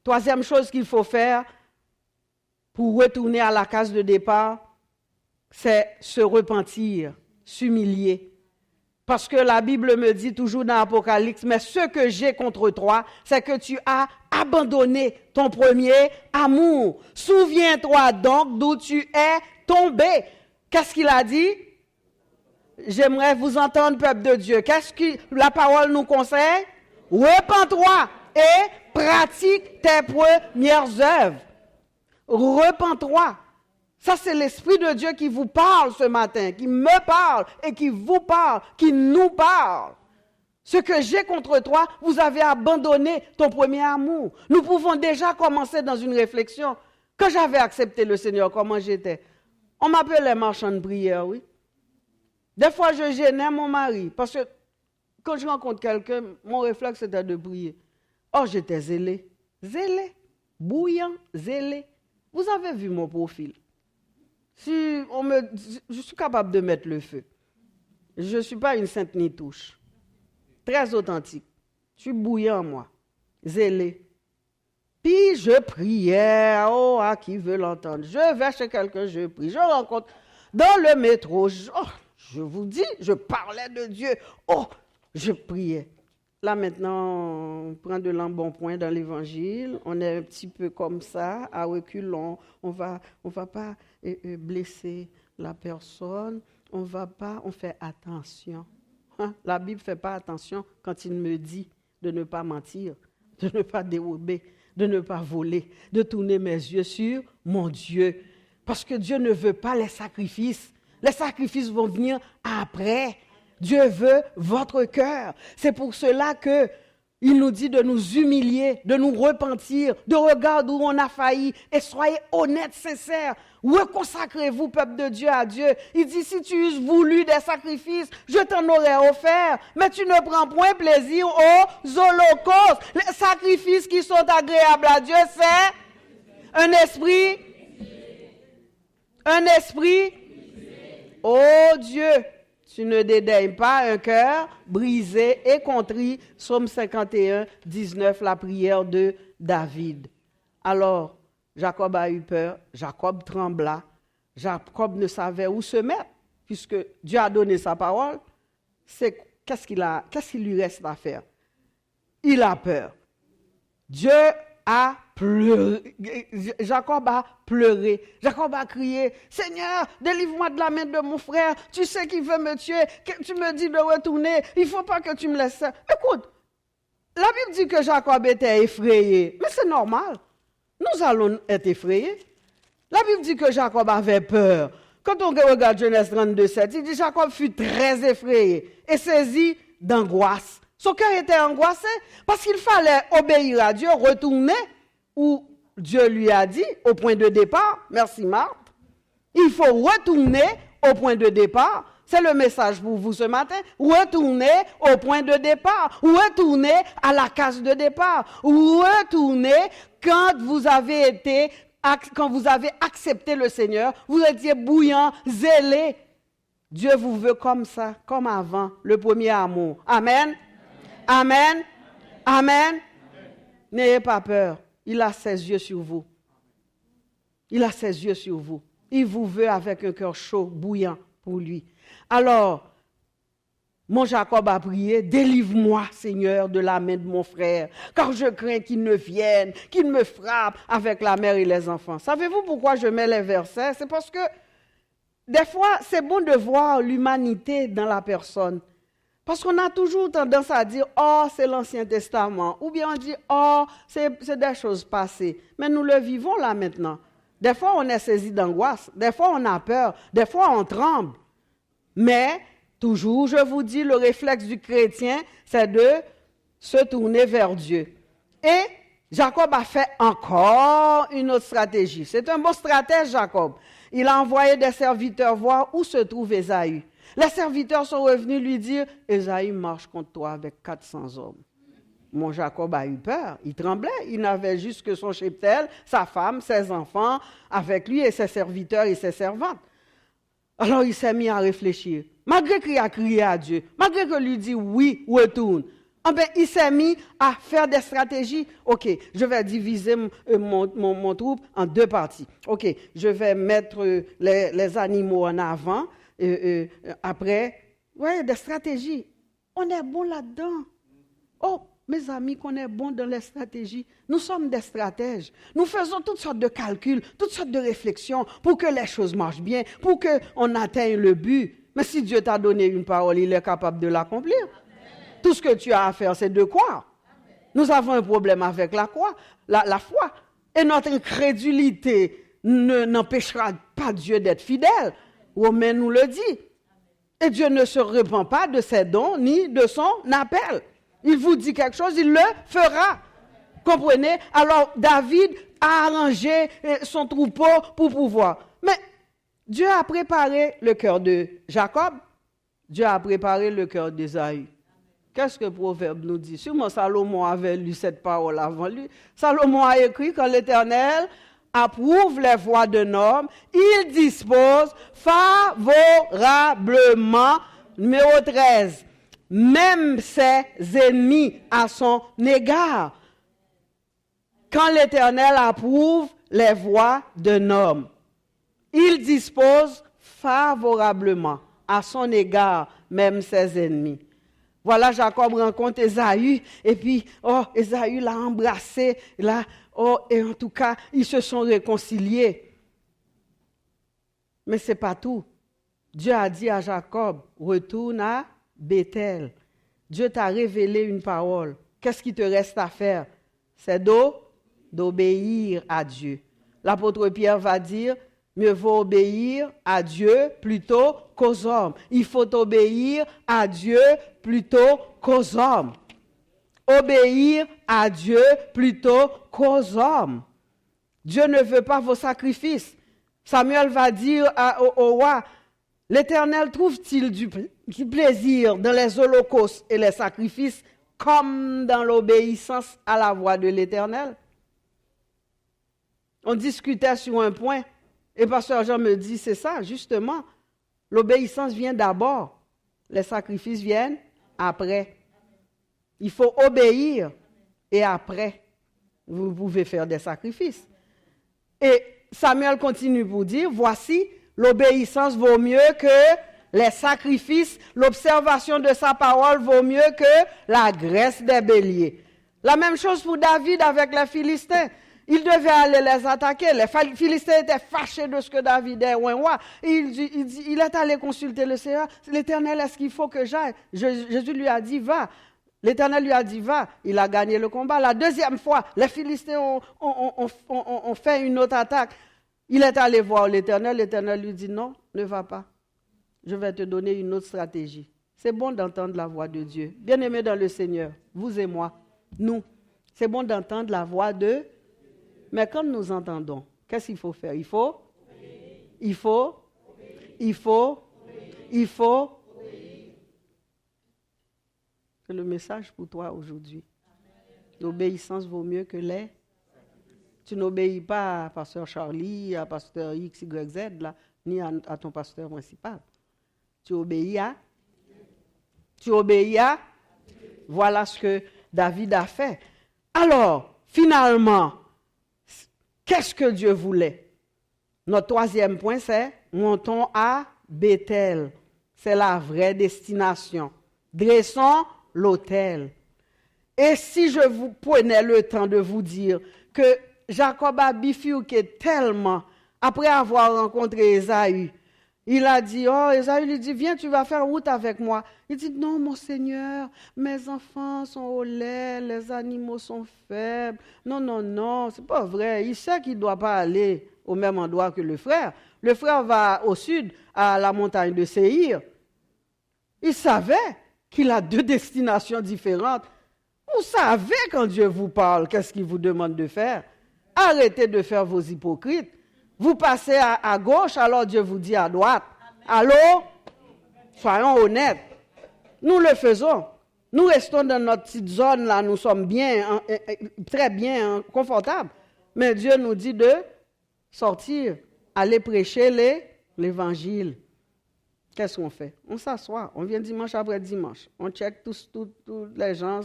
Troisième chose qu'il faut faire pour retourner à la case de départ, c'est se repentir, s'humilier. Parce que la Bible me dit toujours dans l'Apocalypse, mais ce que j'ai contre toi, c'est que tu as abandonné ton premier amour. Souviens-toi donc d'où tu es tombé. Qu'est-ce qu'il a dit? J'aimerais vous entendre, peuple de Dieu. Qu'est-ce que la parole nous conseille? Repens-toi et pratique tes premières œuvres. Repens-toi. Ça, c'est l'Esprit de Dieu qui vous parle ce matin, qui me parle et qui vous parle, qui nous parle. Ce que j'ai contre toi, vous avez abandonné ton premier amour. Nous pouvons déjà commencer dans une réflexion. Quand j'avais accepté le Seigneur, comment j'étais? On m'appelait marchand de prière, oui. Des fois, je gênais mon mari, parce que quand je rencontre quelqu'un, mon réflexe c'était de prier. Oh, j'étais zélé, bouillant, zélé. Vous avez vu mon profil. Je suis capable de mettre le feu. Je ne suis pas une sainte ni touche. Très authentique. Je suis bouillant, moi. Zélé. Puis je priais. Oh, à qui veut l'entendre? Je vais chez quelqu'un, je prie. Je rencontre dans le métro. Je vous dis, je parlais de Dieu. Oh, je priais. Là, maintenant, on prend de l'embonpoint dans l'Évangile. On est un petit peu comme ça, à reculons. On va pas blesser la personne. On fait attention. Hein? La Bible ne fait pas attention quand il me dit de ne pas mentir, de ne pas dérober, de ne pas voler, de tourner mes yeux sur mon Dieu. Parce que Dieu ne veut pas les sacrifices. Les sacrifices vont venir après. Dieu veut votre cœur. C'est pour cela qu'il nous dit de nous humilier, de nous repentir, de regarder où on a failli et soyez honnêtes, sincères. Reconsacrez-vous, peuple de Dieu, à Dieu. Il dit, si tu eusses voulu des sacrifices, je t'en aurais offert. Mais tu ne prends point plaisir aux holocaustes. Les sacrifices qui sont agréables à Dieu, c'est un esprit. Oh Dieu, tu ne dédaignes pas un cœur brisé et contrit. Psaume 51, 19, la prière de David. Alors, Jacob a eu peur, Jacob trembla, Jacob ne savait où se mettre, puisque Dieu a donné sa parole. Qu'est-ce qu'il lui reste à faire? Il a peur. Dieu a pleuré. Jacob a pleuré. Jacob a crié, Seigneur, délivre-moi de la main de mon frère. Tu sais qu'il veut me tuer. Tu me dis de retourner. Il ne faut pas que tu me laisses. Écoute, la Bible dit que Jacob était effrayé. Mais c'est normal. Nous allons être effrayés. La Bible dit que Jacob avait peur. Quand on regarde Genèse 32, 7, il dit Jacob fut très effrayé et saisi d'angoisse. Son cœur était angoissé parce qu'il fallait obéir à Dieu, retourner où Dieu lui a dit, au point de départ. Merci Marthe. Il faut retourner au point de départ. C'est le message pour vous ce matin. Retournez au point de départ. Retournez à la case de départ. Retournez quand vous avez accepté le Seigneur. Vous étiez bouillant, zélé. Dieu vous veut comme ça, comme avant, le premier amour. Amen. Amen. Amen. N'ayez pas peur. Il a ses yeux sur vous. Il a ses yeux sur vous. Il vous veut avec un cœur chaud, bouillant pour lui. Alors, mon Jacob a prié, délivre-moi, Seigneur, de la main de mon frère, car je crains qu'il ne vienne, qu'il me frappe avec la mère et les enfants. Savez-vous pourquoi je mets les versets? C'est parce que des fois, c'est bon de voir l'humanité dans la personne. Parce qu'on a toujours tendance à dire « Oh, c'est l'Ancien Testament » ou bien on dit « Oh, c'est des choses passées ». Mais nous le vivons là maintenant. Des fois, on est saisi d'angoisse. Des fois, on a peur. Des fois, on tremble. Mais, toujours, je vous dis, le réflexe du chrétien, c'est de se tourner vers Dieu. Et Jacob a fait encore une autre stratégie. C'est un bon stratège, Jacob. Il a envoyé des serviteurs voir où se trouve Ésaü. Les serviteurs sont revenus lui dire, Ésaü marche contre toi avec 400 hommes. Mon Jacob a eu peur, il tremblait, il n'avait juste que son cheptel, sa femme, ses enfants avec lui et ses serviteurs et ses servantes. Alors il s'est mis à réfléchir. Malgré qu'il a crié à Dieu, malgré qu'il lui dit oui, retourne, il s'est mis à faire des stratégies. Ok, je vais diviser mon troupe en deux parties. Ok, je vais mettre les animaux en avant. Après, ouais, des stratégies. On est bon là-dedans. Oh, mes amis, qu'on est bon dans les stratégies. Nous sommes des stratèges. Nous faisons toutes sortes de calculs, toutes sortes de réflexions pour que les choses marchent bien, pour qu'on atteigne le but. Mais si Dieu t'a donné une parole, il est capable de l'accomplir. Tout ce que tu as à faire, c'est de croire. Nous avons un problème avec la foi. Et notre incrédulité n'empêchera pas Dieu d'être fidèle. Romain nous le dit. Et Dieu ne se repent pas de ses dons ni de son appel. Il vous dit quelque chose, il le fera. Comprenez? Alors, David a arrangé son troupeau pour pouvoir. Mais Dieu a préparé le cœur de Jacob. Dieu a préparé le cœur d'Ésaü. Qu'est-ce que le Proverbe nous dit? Sûrement Salomon avait lu cette parole avant lui. Salomon a écrit quand l'Éternel approuve les voies d'un homme, il dispose favorablement, numéro 13, même ses ennemis à son égard. Quand l'Éternel approuve les voies d'un homme, il dispose favorablement à son égard, même ses ennemis. Voilà, Jacob rencontre Ésaü, et puis, Ésaü l'a embrassé, là, et en tout cas, ils se sont réconciliés. Mais ce n'est pas tout. Dieu a dit à Jacob, retourne à Bethel. Dieu t'a révélé une parole. Qu'est-ce qui te reste à faire? C'est d'obéir à Dieu. L'apôtre Pierre va dire, mieux vaut obéir à Dieu plutôt qu'aux hommes. Il faut obéir à Dieu plutôt qu'aux hommes. Obéir à Dieu plutôt qu'aux hommes. Dieu ne veut pas vos sacrifices. Samuel va dire au roi, l'Éternel trouve-t-il du plaisir dans les holocaustes et les sacrifices comme dans l'obéissance à la voix de l'Éternel? On discutait sur un point et pasteur Jean me dit, c'est ça, justement. L'obéissance vient d'abord, les sacrifices viennent après. Il faut obéir et après, vous pouvez faire des sacrifices. Et Samuel continue pour dire, voici, l'obéissance vaut mieux que les sacrifices, l'observation de sa parole vaut mieux que la graisse des béliers. La même chose pour David avec les Philistins. Il devait aller les attaquer. Les Philistins étaient fâchés de ce que David est roi. Il est allé consulter le Seigneur. L'Éternel, est-ce qu'il faut que j'aille? Jésus lui a dit, va. L'Éternel lui a dit, va. Il a gagné le combat. La deuxième fois, les Philistins ont fait une autre attaque. Il est allé voir l'Éternel. L'Éternel lui dit, non, ne va pas. Je vais te donner une autre stratégie. C'est bon d'entendre la voix de Dieu. Bien-aimés dans le Seigneur, vous et moi, nous, c'est bon d'entendre la voix de... Mais quand nous entendons, qu'est-ce qu'il faut faire? Il faut C'est le message pour toi aujourd'hui. L'obéissance vaut mieux que les... Tu n'obéis pas à pasteur Charlie, à pasteur X, Y, Z, là, ni à ton pasteur principal. Tu obéis à... Voilà ce que David a fait. Alors, finalement, qu'est-ce que Dieu voulait? Notre troisième point, c'est montons à Bethel. C'est la vraie destination. Dressons l'autel. Et si je vous prenais le temps de vous dire que Jacob a bifurqué tellement après avoir rencontré Ésaü, il a dit, Ésaü lui dit, viens, tu vas faire route avec moi. Il dit, non, mon Seigneur, mes enfants sont au lait, les animaux sont faibles. Non, c'est pas vrai. Il sait qu'il ne doit pas aller au même endroit que le frère. Le frère va au sud, à la montagne de Séhir. Il savait qu'il a deux destinations différentes. Vous savez quand Dieu vous parle, qu'est-ce qu'il vous demande de faire? Arrêtez de faire vos hypocrites. Vous passez à gauche, alors Dieu vous dit à droite. Allô? Soyons honnêtes. Nous le faisons. Nous restons dans notre petite zone là, nous sommes bien, très bien, confortables. Mais Dieu nous dit de sortir, aller prêcher l'évangile. Qu'est-ce qu'on fait? On s'assoit, on vient dimanche après dimanche. On check tous les gens,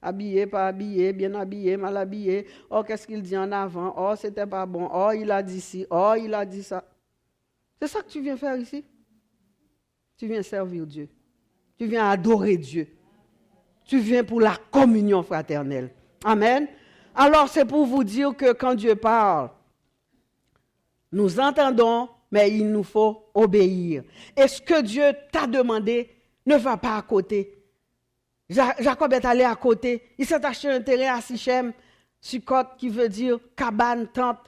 habillés, pas habillés, bien habillés, mal habillés. Qu'est-ce qu'il dit en avant? C'était pas bon. Il a dit ci. Il a dit ça. C'est ça que tu viens faire ici? Tu viens servir Dieu. Tu viens adorer Dieu. Tu viens pour la communion fraternelle. Amen. Alors, c'est pour vous dire que quand Dieu parle, nous entendons, mais il nous faut obéir. Et ce que Dieu t'a demandé ne va pas à côté. Jacob est allé à côté. Il s'est acheté un terrain à Sichem, Sukkot, qui veut dire cabane, tente.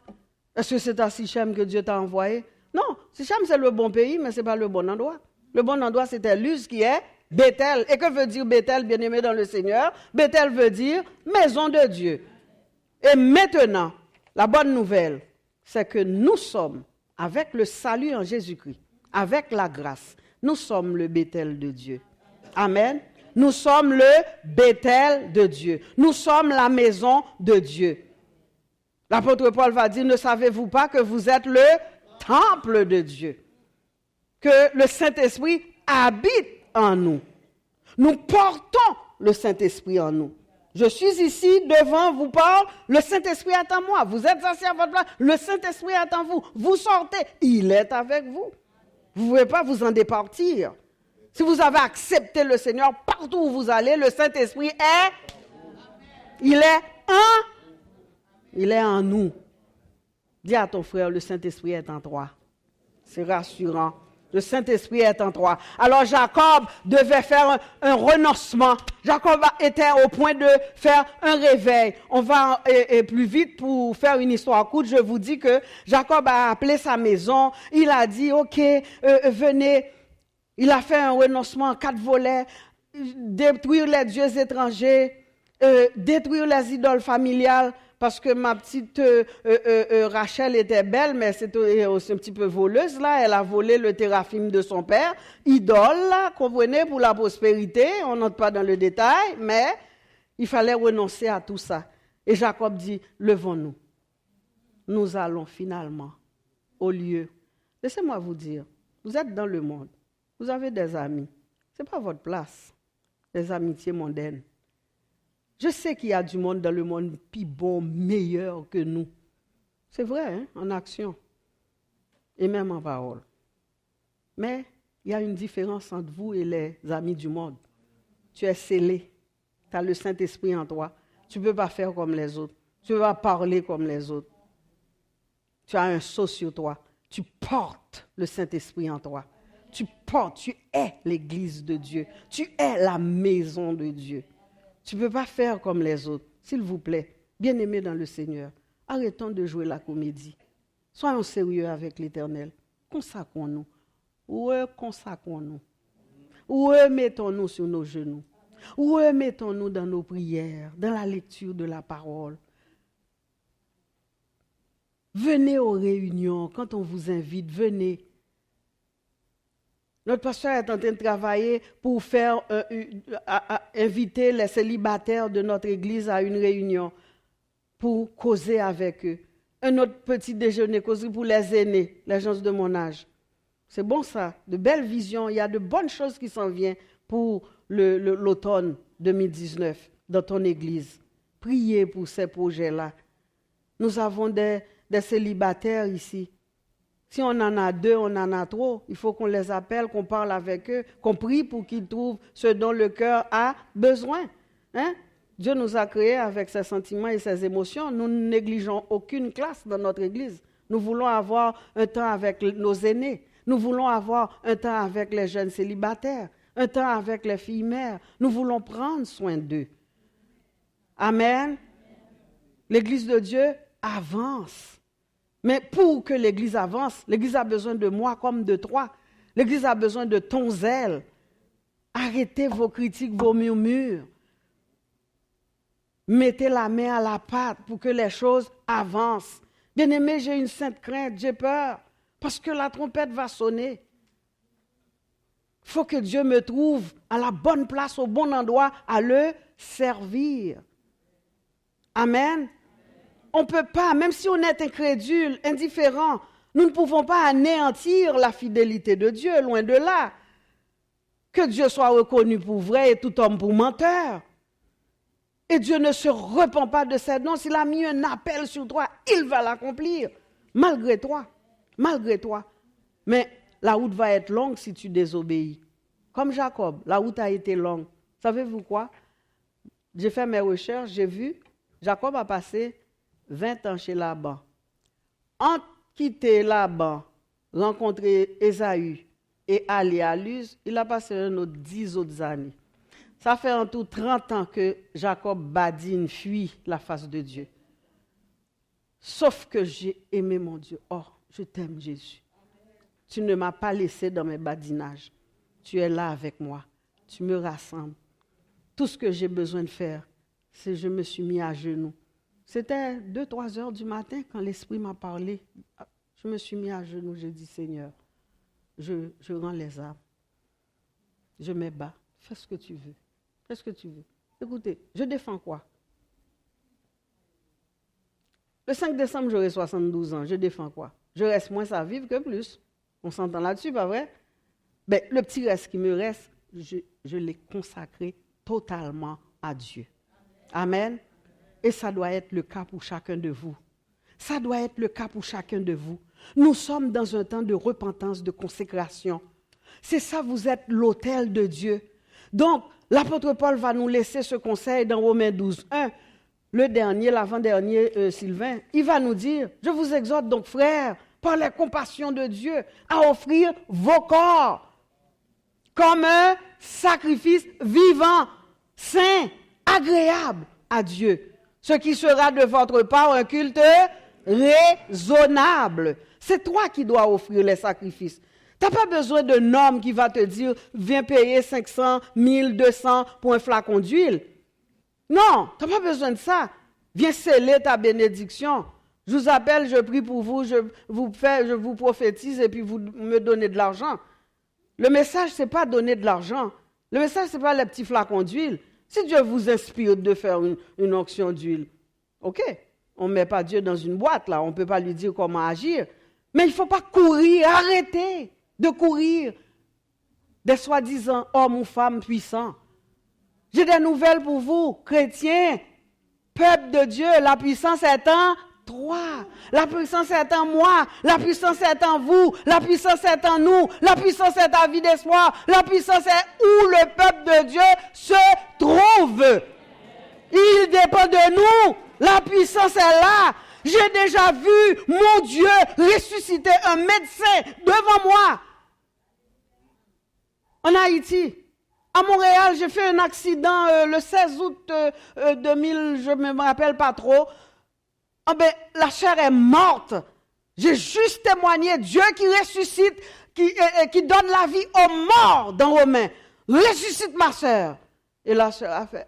Est-ce que c'est à Sichem que Dieu t'a envoyé? Non, Sichem c'est le bon pays, mais ce n'est pas le bon endroit. Le bon endroit, c'était Luz qui est Bethel. Et que veut dire Bethel, bien-aimé dans le Seigneur? Bethel veut dire maison de Dieu. Et maintenant, la bonne nouvelle, c'est que nous sommes, avec le salut en Jésus-Christ, avec la grâce, nous sommes le Bethel de Dieu. Amen. Nous sommes le Bethel de Dieu. Nous sommes la maison de Dieu. L'apôtre Paul va dire, ne savez-vous pas que vous êtes le temple de Dieu? Que le Saint-Esprit habite en nous. Nous portons le Saint-Esprit en nous. Je suis ici devant vous parle, le Saint-Esprit est en moi. Vous êtes assis à votre place, le Saint-Esprit est en vous. Vous sortez, il est avec vous. Vous ne pouvez pas vous en départir. Si vous avez accepté le Seigneur, partout où vous allez, le Saint-Esprit il est en nous. Dis à ton frère, le Saint-Esprit est en toi. C'est rassurant. Le Saint-Esprit est en toi. Alors Jacob devait faire un renoncement. Jacob était au point de faire un réveil. On va plus vite pour faire une histoire courte. Je vous dis que Jacob a appelé sa maison. Il a dit, OK, venez. Il a fait un renoncement en 4 volets. Détruire les dieux étrangers. Détruire les idoles familiales. Parce que ma petite Rachel était belle, mais c'était aussi un petit peu voleuse, là. Elle a volé le téraphim de son père. Idole, là, comprenez, pour la prospérité. On n'entre pas dans le détail, mais il fallait renoncer à tout ça. Et Jacob dit, levons-nous. Nous allons finalement au lieu. Laissez-moi vous dire, vous êtes dans le monde. Vous avez des amis. Ce n'est pas votre place, des amitiés mondaines. Je sais qu'il y a du monde dans le monde plus bon, meilleur que nous. C'est vrai, hein, en action et même en parole. Mais il y a une différence entre vous et les amis du monde. Tu es scellé. Tu as le Saint-Esprit en toi. Tu ne peux pas faire comme les autres. Tu ne peux pas parler comme les autres. Tu as un sceau sur toi. Tu portes le Saint-Esprit en toi. Tu es l'Église de Dieu. Tu es la maison de Dieu. Tu ne peux pas faire comme les autres. S'il vous plaît, bien-aimés dans le Seigneur, arrêtons de jouer la comédie. Soyons sérieux avec l'Éternel. Consacrons-nous. Consacrons-nous. Mettons-nous sur nos genoux. Mettons-nous dans nos prières, dans la lecture de la parole. Venez aux réunions. Quand on vous invite, venez. Notre pasteur est en train de travailler pour faire inviter les célibataires de notre église à une réunion pour causer avec eux. Un autre petit déjeuner, causer pour les aînés, les gens de mon âge. C'est bon ça, de belles visions. Il y a de bonnes choses qui s'en viennent pour l'automne 2019 dans ton église. Priez pour ces projets-là. Nous avons des célibataires ici. Si on en a 2, on en a trop. Il faut qu'on les appelle, qu'on parle avec eux, qu'on prie pour qu'ils trouvent ce dont le cœur a besoin. Hein? Dieu nous a créés avec ses sentiments et ses émotions. Nous ne négligeons aucune classe dans notre église. Nous voulons avoir un temps avec nos aînés. Nous voulons avoir un temps avec les jeunes célibataires, un temps avec les filles mères. Nous voulons prendre soin d'eux. Amen. L'église de Dieu avance. Mais pour que l'Église avance, l'Église a besoin de moi comme de toi. L'Église a besoin de ton zèle. Arrêtez vos critiques, vos murmures. Mettez la main à la pâte pour que les choses avancent. Bien-aimé, j'ai une sainte crainte, j'ai peur, parce que la trompette va sonner. Il faut que Dieu me trouve à la bonne place, au bon endroit, à le servir. Amen. On ne peut pas, même si on est incrédule, indifférent, nous ne pouvons pas anéantir la fidélité de Dieu, loin de là. Que Dieu soit reconnu pour vrai et tout homme pour menteur. Et Dieu ne se repent pas de ses dons. S'il a mis un appel sur toi, il va l'accomplir, malgré toi. Malgré toi. Mais la route va être longue si tu désobéis. Comme Jacob, la route a été longue. Savez-vous quoi? J'ai fait mes recherches, j'ai vu, Jacob a passé 20 ans chez Laban. Entre quitter Laban, rencontrer Ésaü et aller à Luz, il a passé un autre 10 autres années. Ça fait en tout 30 ans que Jacob badine, fuit la face de Dieu. Sauf que j'ai aimé mon Dieu. Oh, je t'aime Jésus. Tu ne m'as pas laissé dans mes badinages. Tu es là avec moi. Tu me rassembles. Tout ce que j'ai besoin de faire, c'est que je me suis mis à genoux. C'était 2-3 heures du matin quand l'Esprit m'a parlé. Je me suis mis à genoux, j'ai dit, Seigneur, je rends les âmes. Je me bats. Fais ce que tu veux. Fais ce que tu veux. Écoutez, je défends quoi? Le 5 décembre, j'aurai 72 ans. Je défends quoi? Je reste moins à vivre que plus. On s'entend là-dessus, pas vrai? Mais le petit reste qui me reste, je l'ai consacré totalement à Dieu. Amen. Et ça doit être le cas pour chacun de vous. Ça doit être le cas pour chacun de vous. Nous sommes dans un temps de repentance, de consécration. C'est ça, vous êtes l'autel de Dieu. Donc, l'apôtre Paul va nous laisser ce conseil dans Romains 12, 1. Le dernier, l'avant-dernier, Sylvain, il va nous dire, je vous exhorte donc, frères, par la compassion de Dieu, à offrir vos corps comme un sacrifice vivant, saint, agréable à Dieu. Ce qui sera de votre part un culte raisonnable. C'est toi qui dois offrir les sacrifices. Tu n'as pas besoin d'un homme qui va te dire, viens payer 500, 1000, 200 pour un flacon d'huile. Non, tu n'as pas besoin de ça. Viens sceller ta bénédiction. Je vous appelle, je prie pour vous, je vous prophétise et puis vous me donnez de l'argent. Le message, ce n'est pas donner de l'argent. Le message, ce n'est pas les petits flacons d'huile. Si Dieu vous inspire de faire une onction d'huile, ok, on ne met pas Dieu dans une boîte, là, on ne peut pas lui dire comment agir. Mais il ne faut pas courir, arrêtez de courir des soi-disant hommes ou femmes puissants. J'ai des nouvelles pour vous, chrétiens, peuple de Dieu, la puissance est en toi. La puissance est en moi. La puissance est en vous. La puissance est en nous. La puissance est à vie d'espoir. La puissance est où le peuple de Dieu se trouve. Il dépend de nous. La puissance est là. J'ai déjà vu mon Dieu ressusciter un médecin devant moi. En Haïti. À Montréal, j'ai fait un accident le 16 août 2000, je ne me rappelle pas trop. Ah ben, la chair est morte. J'ai juste témoigné Dieu qui ressuscite, qui donne la vie aux morts dans Romains. Ressuscite ma soeur. Et la soeur a fait,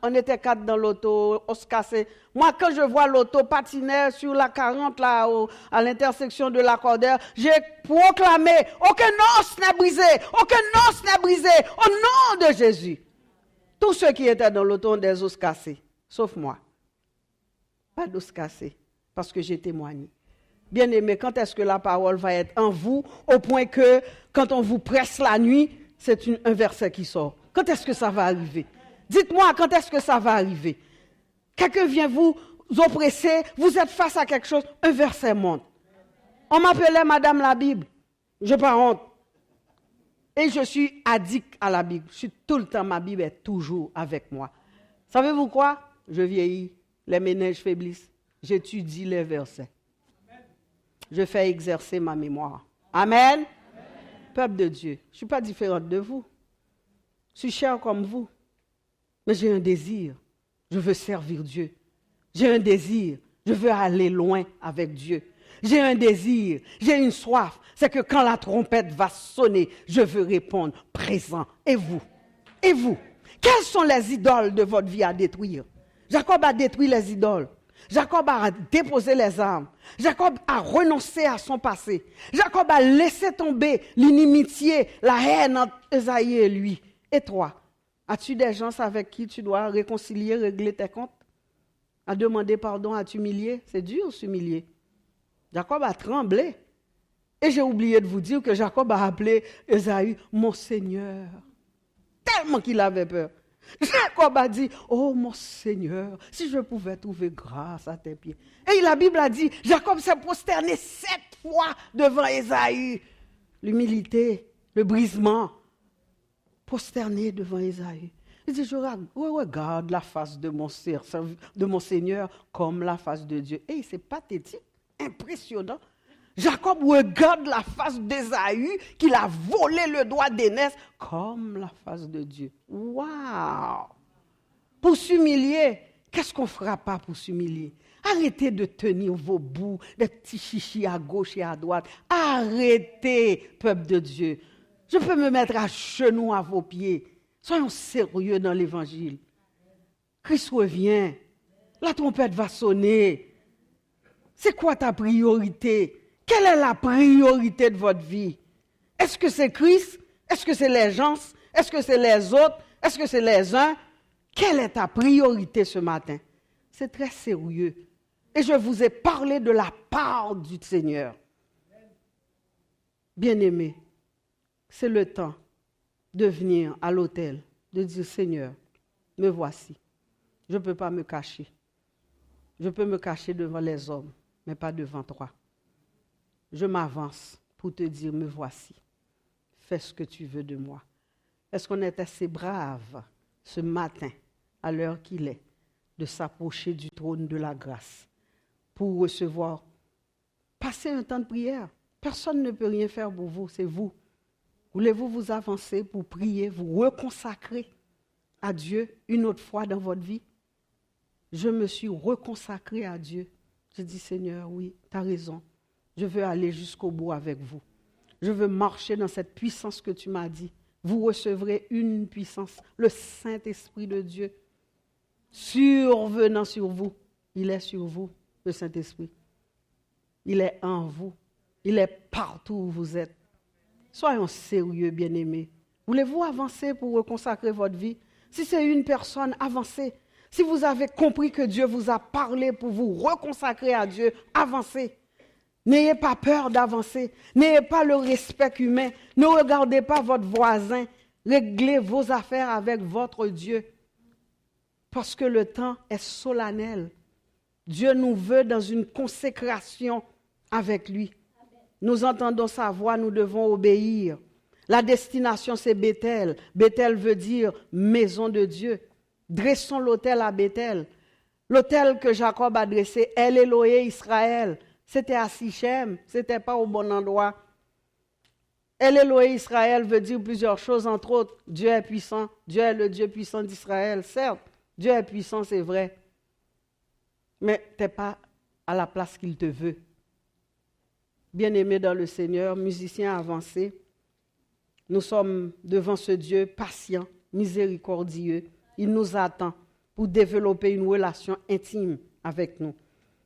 on était 4 dans l'auto, on se cassait. Moi, quand je vois l'auto patiner sur la 40, là, à l'intersection de la Cordère, j'ai proclamé, aucun os n'est brisé, aucun os n'est brisé, au nom de Jésus. Tous ceux qui étaient dans l'auto ont des os cassés, sauf moi. Pas d'os cassés, parce que j'ai témoigné. Bien-aimés, quand est-ce que la parole va être en vous, au point que, quand on vous presse la nuit, c'est un verset qui sort. Quand est-ce que ça va arriver? Dites-moi, quand est-ce que ça va arriver? Quelqu'un vient vous oppresser, vous êtes face à quelque chose, un verset monte. On m'appelait Madame la Bible. Je n'ai pas honte. Et je suis addict à la Bible. Je suis tout le temps, ma Bible est toujours avec moi. Savez-vous quoi? Je vieillis, les méninges faiblissent. J'étudie les versets. Je fais exercer ma mémoire. Amen. Amen. Peuple de Dieu, je ne suis pas différente de vous. Je suis cher comme vous. Mais j'ai un désir. Je veux servir Dieu. J'ai un désir. Je veux aller loin avec Dieu. J'ai un désir. J'ai une soif. C'est que quand la trompette va sonner, je veux répondre présent. Et vous? Et vous? Quelles sont les idoles de votre vie à détruire? Jacob a détruit les idoles. Jacob a déposé les armes. Jacob a renoncé à son passé. Jacob a laissé tomber l'inimitié, la haine entre Esaïe et lui. Et toi, as-tu des gens avec qui tu dois réconcilier, régler tes comptes? À demander pardon, à t'humilier? C'est dur, s'humilier. Jacob a tremblé. Et j'ai oublié de vous dire que Jacob a appelé Esaü mon Seigneur. Tellement qu'il avait peur. Jacob a dit, oh mon Seigneur, si je pouvais trouver grâce à tes pieds. Et la Bible a dit, Jacob s'est prosterné 7 fois devant Esaü. L'humilité, le brisement. Prosterné devant Esaü. Il dit, je regarde la face de mon Seigneur comme la face de Dieu. Et c'est pathétique, impressionnant. Jacob regarde la face d'Esaü qu'il a volé le doigt d'aînesse comme la face de Dieu. Waouh! Pour s'humilier, qu'est-ce qu'on ne fera pas pour s'humilier? Arrêtez de tenir vos bouts, des petits chichis à gauche et à droite. Arrêtez, peuple de Dieu. Je peux me mettre à genoux à vos pieds. Soyons sérieux dans l'évangile. Christ revient. La trompette va sonner. C'est quoi ta priorité? Quelle est la priorité de votre vie? Est-ce que c'est Christ? Est-ce que c'est les gens? Est-ce que c'est les autres? Est-ce que c'est les uns? Quelle est ta priorité ce matin? C'est très sérieux. Et je vous ai parlé de la part du Seigneur. Bien-aimés, c'est le temps de venir à l'autel, de dire, Seigneur, me voici. Je ne peux pas me cacher. Je peux me cacher devant les hommes, mais pas devant toi. Je m'avance pour te dire, me voici. fais ce que tu veux de moi. Est-ce qu'on est assez brave ce matin, à l'heure qu'il est, de s'approcher du trône de la grâce pour recevoir, passer un temps de prière? Personne ne peut rien faire pour vous, c'est vous. Voulez-vous vous avancer pour prier, vous reconsacrer à Dieu une autre fois dans votre vie? Je me suis reconsacré à Dieu. Je dis, Seigneur, oui, tu as raison. Je veux aller jusqu'au bout avec vous. Je veux marcher dans cette puissance que tu m'as dit. Vous recevrez une puissance, le Saint-Esprit de Dieu, survenant sur vous. Il est sur vous, le Saint-Esprit. Il est en vous. Il est partout où vous êtes. Soyons sérieux, bien-aimés. Voulez-vous avancer pour reconsacrer votre vie? Si c'est une personne, avancez. Si vous avez compris que Dieu vous a parlé pour vous reconsacrer à Dieu, avancez. N'ayez pas peur d'avancer. N'ayez pas le respect humain. Ne regardez pas votre voisin. Réglez vos affaires avec votre Dieu. Parce que le temps est solennel. Dieu nous veut dans une consécration avec lui. Nous entendons sa voix, nous devons obéir. La destination, c'est Bethel. Bethel veut dire maison de Dieu. Dressons l'autel à Bethel. L'autel que Jacob a dressé, El Eloé Israël, c'était à Sichem, ce n'était pas au bon endroit. El Eloé Israël veut dire plusieurs choses, entre autres, Dieu est puissant, Dieu est le Dieu puissant d'Israël. Certes, Dieu est puissant, c'est vrai, mais tu n'es pas à la place qu'il te veut. Bien-aimés dans le Seigneur, musiciens avancés, nous sommes devant ce Dieu patient, miséricordieux. Il nous attend pour développer une relation intime avec nous.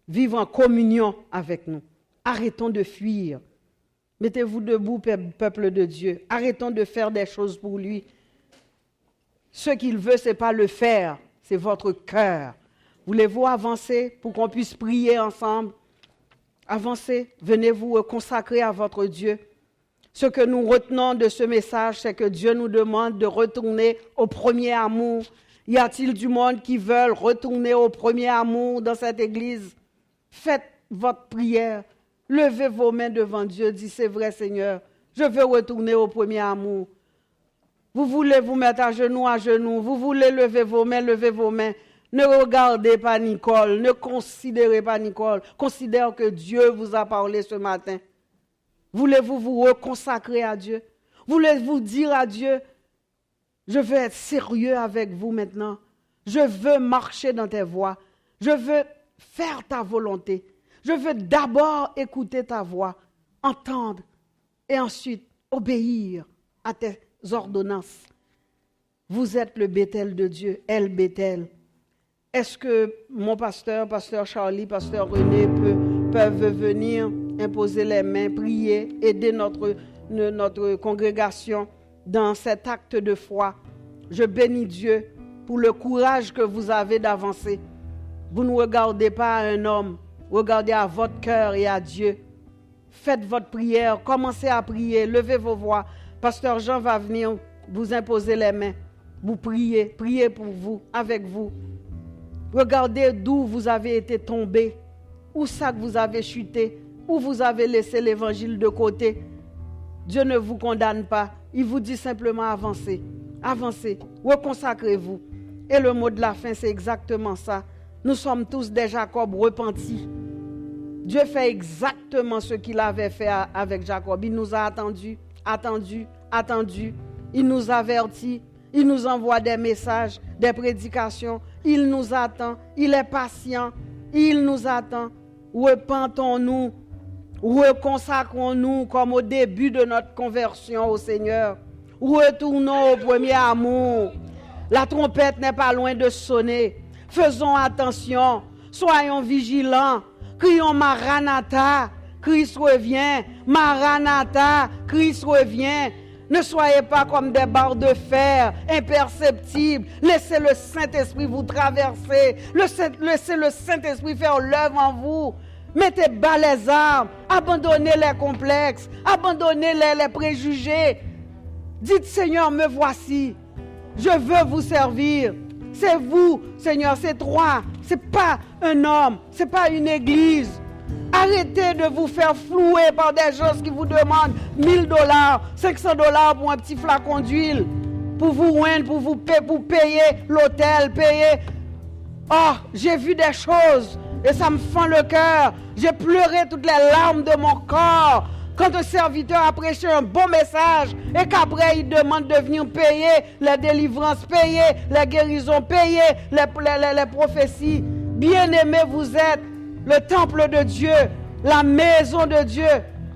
Vivre en communion avec nous. Arrêtons de fuir. Mettez-vous debout, peuple de Dieu. Arrêtons de faire des choses pour lui. Ce qu'il veut, ce n'est pas le faire, c'est votre cœur. Voulez-vous avancer pour qu'on puisse prier ensemble? Avancez, venez vous consacrer à votre Dieu. Ce que nous retenons de ce message, c'est que Dieu nous demande de retourner au premier amour. Y a-t-il du monde qui veut retourner au premier amour dans cette église? Faites votre prière. Levez vos mains devant Dieu. Dites, c'est vrai Seigneur, je veux retourner au premier amour. Vous voulez vous mettre à genoux. Vous voulez lever vos mains, levez vos mains. Ne regardez pas Nicole, ne considérez pas Nicole. Considère que Dieu vous a parlé ce matin. Voulez-vous vous reconsacrer à Dieu? Voulez-vous dire à Dieu, je veux être sérieux avec vous maintenant. Je veux marcher dans tes voies. Je veux faire ta volonté. Je veux d'abord écouter ta voix, entendre et ensuite obéir à tes ordonnances. Vous êtes le Bethel de Dieu, El Bethel. Est-ce que mon pasteur Charlie, pasteur René peuvent venir imposer les mains, prier, aider notre congrégation dans cet acte de foi? Je bénis Dieu pour le courage que vous avez d'avancer. Vous ne regardez pas à un homme, regardez à votre cœur et à Dieu. Faites votre prière, commencez à prier, levez vos voix. Pasteur Jean va venir vous imposer les mains. Vous priez pour vous, avec vous. Regardez d'où vous avez été tombé, où ça que vous avez chuté, où vous avez laissé l'évangile de côté. Dieu ne vous condamne pas, il vous dit simplement avancez, avancez, reconsacrez-vous. Et le mot de la fin, c'est exactement ça. Nous sommes tous des Jacob repentis. Dieu fait exactement ce qu'il avait fait avec Jacob. Il nous a attendus. Il nous avertit. Il nous envoie des messages, des prédications. Il nous attend. Il est patient. Il nous attend. Repentons-nous. Reconsacrons-nous comme au début de notre conversion au Seigneur. Retournons au premier amour. La trompette n'est pas loin de sonner. Faisons attention. Soyons vigilants. Crions Maranatha. Christ revient. Maranatha. Christ revient. Ne soyez pas comme des barres de fer, imperceptibles. Laissez le Saint-Esprit vous traverser. Laissez le Saint-Esprit faire l'œuvre en vous. Mettez bas les armes. Abandonnez les complexes. Abandonnez les préjugés. Dites, Seigneur, me voici. Je veux vous servir. C'est vous, Seigneur, c'est toi. Ce n'est pas un homme. Ce n'est pas une église. Arrêtez de vous faire flouer par des gens qui vous demandent $1000, $500 pour un petit flacon d'huile, pour vous rendre, pour payer l'hôtel, payer. Oh, j'ai vu des choses et ça me fend le cœur. J'ai pleuré toutes les larmes de mon corps quand un serviteur a prêché un bon message et qu'après il demande de venir payer les délivrances, payer les guérisons, payer les prophéties. Bien-aimés, vous êtes le temple de Dieu, la maison de Dieu.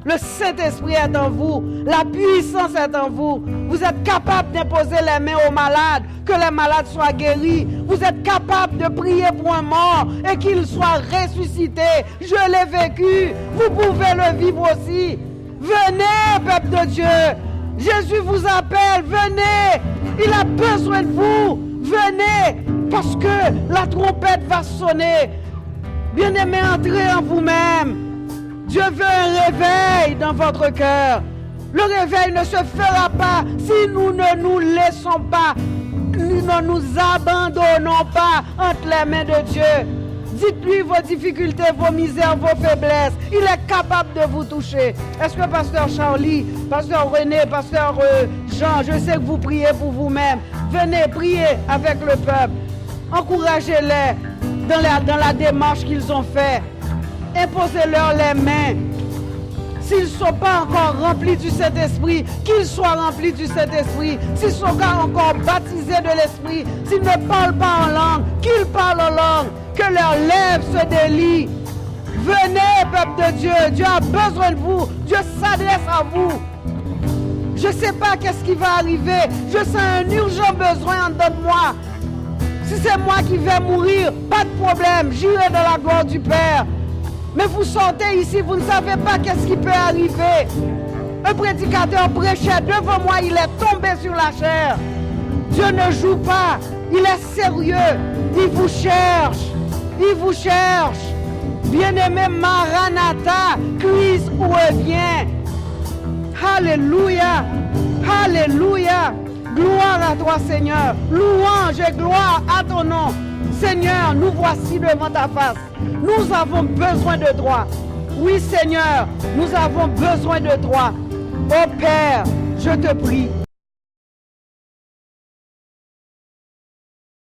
Le Saint-Esprit est en vous, la puissance est en vous. Vous êtes capable d'imposer les mains aux malades, que les malades soient guéris. Vous êtes capable de prier pour un mort et qu'il soit ressuscité. Je l'ai vécu, vous pouvez le vivre aussi. Venez, peuple de Dieu. Jésus vous appelle, venez. Il a besoin de vous. Venez, parce que la trompette va sonner. Bien-aimés, entrez en vous-même. Dieu veut un réveil dans votre cœur. Le réveil ne se fera pas si nous ne nous laissons pas, nous ne nous abandonnons pas entre les mains de Dieu. Dites-lui vos difficultés, vos misères, vos faiblesses. Il est capable de vous toucher. Est-ce que Pasteur Charlie, Pasteur René, Pasteur Jean, je sais que vous priez pour vous-même. Venez prier avec le peuple. Encouragez-les dans la démarche qu'ils ont faite. Imposez-leur les mains. S'ils ne sont pas encore remplis du Saint-Esprit, qu'ils soient remplis du Saint-Esprit. S'ils sont pas encore baptisés de l'Esprit, s'ils ne parlent pas en langue, qu'ils parlent en langue. Que leurs lèvres se délient. Venez, peuple de Dieu. Dieu a besoin de vous. Dieu s'adresse à vous. Je ne sais pas qu'est-ce qui va arriver. Je sens un urgent besoin en dedans de moi. Si c'est moi qui vais mourir, pas de problème. J'irai dans la gloire du Père. Mais vous sortez ici, vous ne savez pas qu'est-ce qui peut arriver. Un prédicateur prêchait devant moi, il est tombé sur la chair. Dieu ne joue pas, il est sérieux. Il vous cherche, il vous cherche. Bien-aimé, Maranatha, Christ revient. Alléluia, alléluia. Gloire à toi, Seigneur. Louange et gloire à ton nom. Seigneur, nous voici devant ta face. Nous avons besoin de toi. Oui, Seigneur, nous avons besoin de toi. Ô Père, je te prie,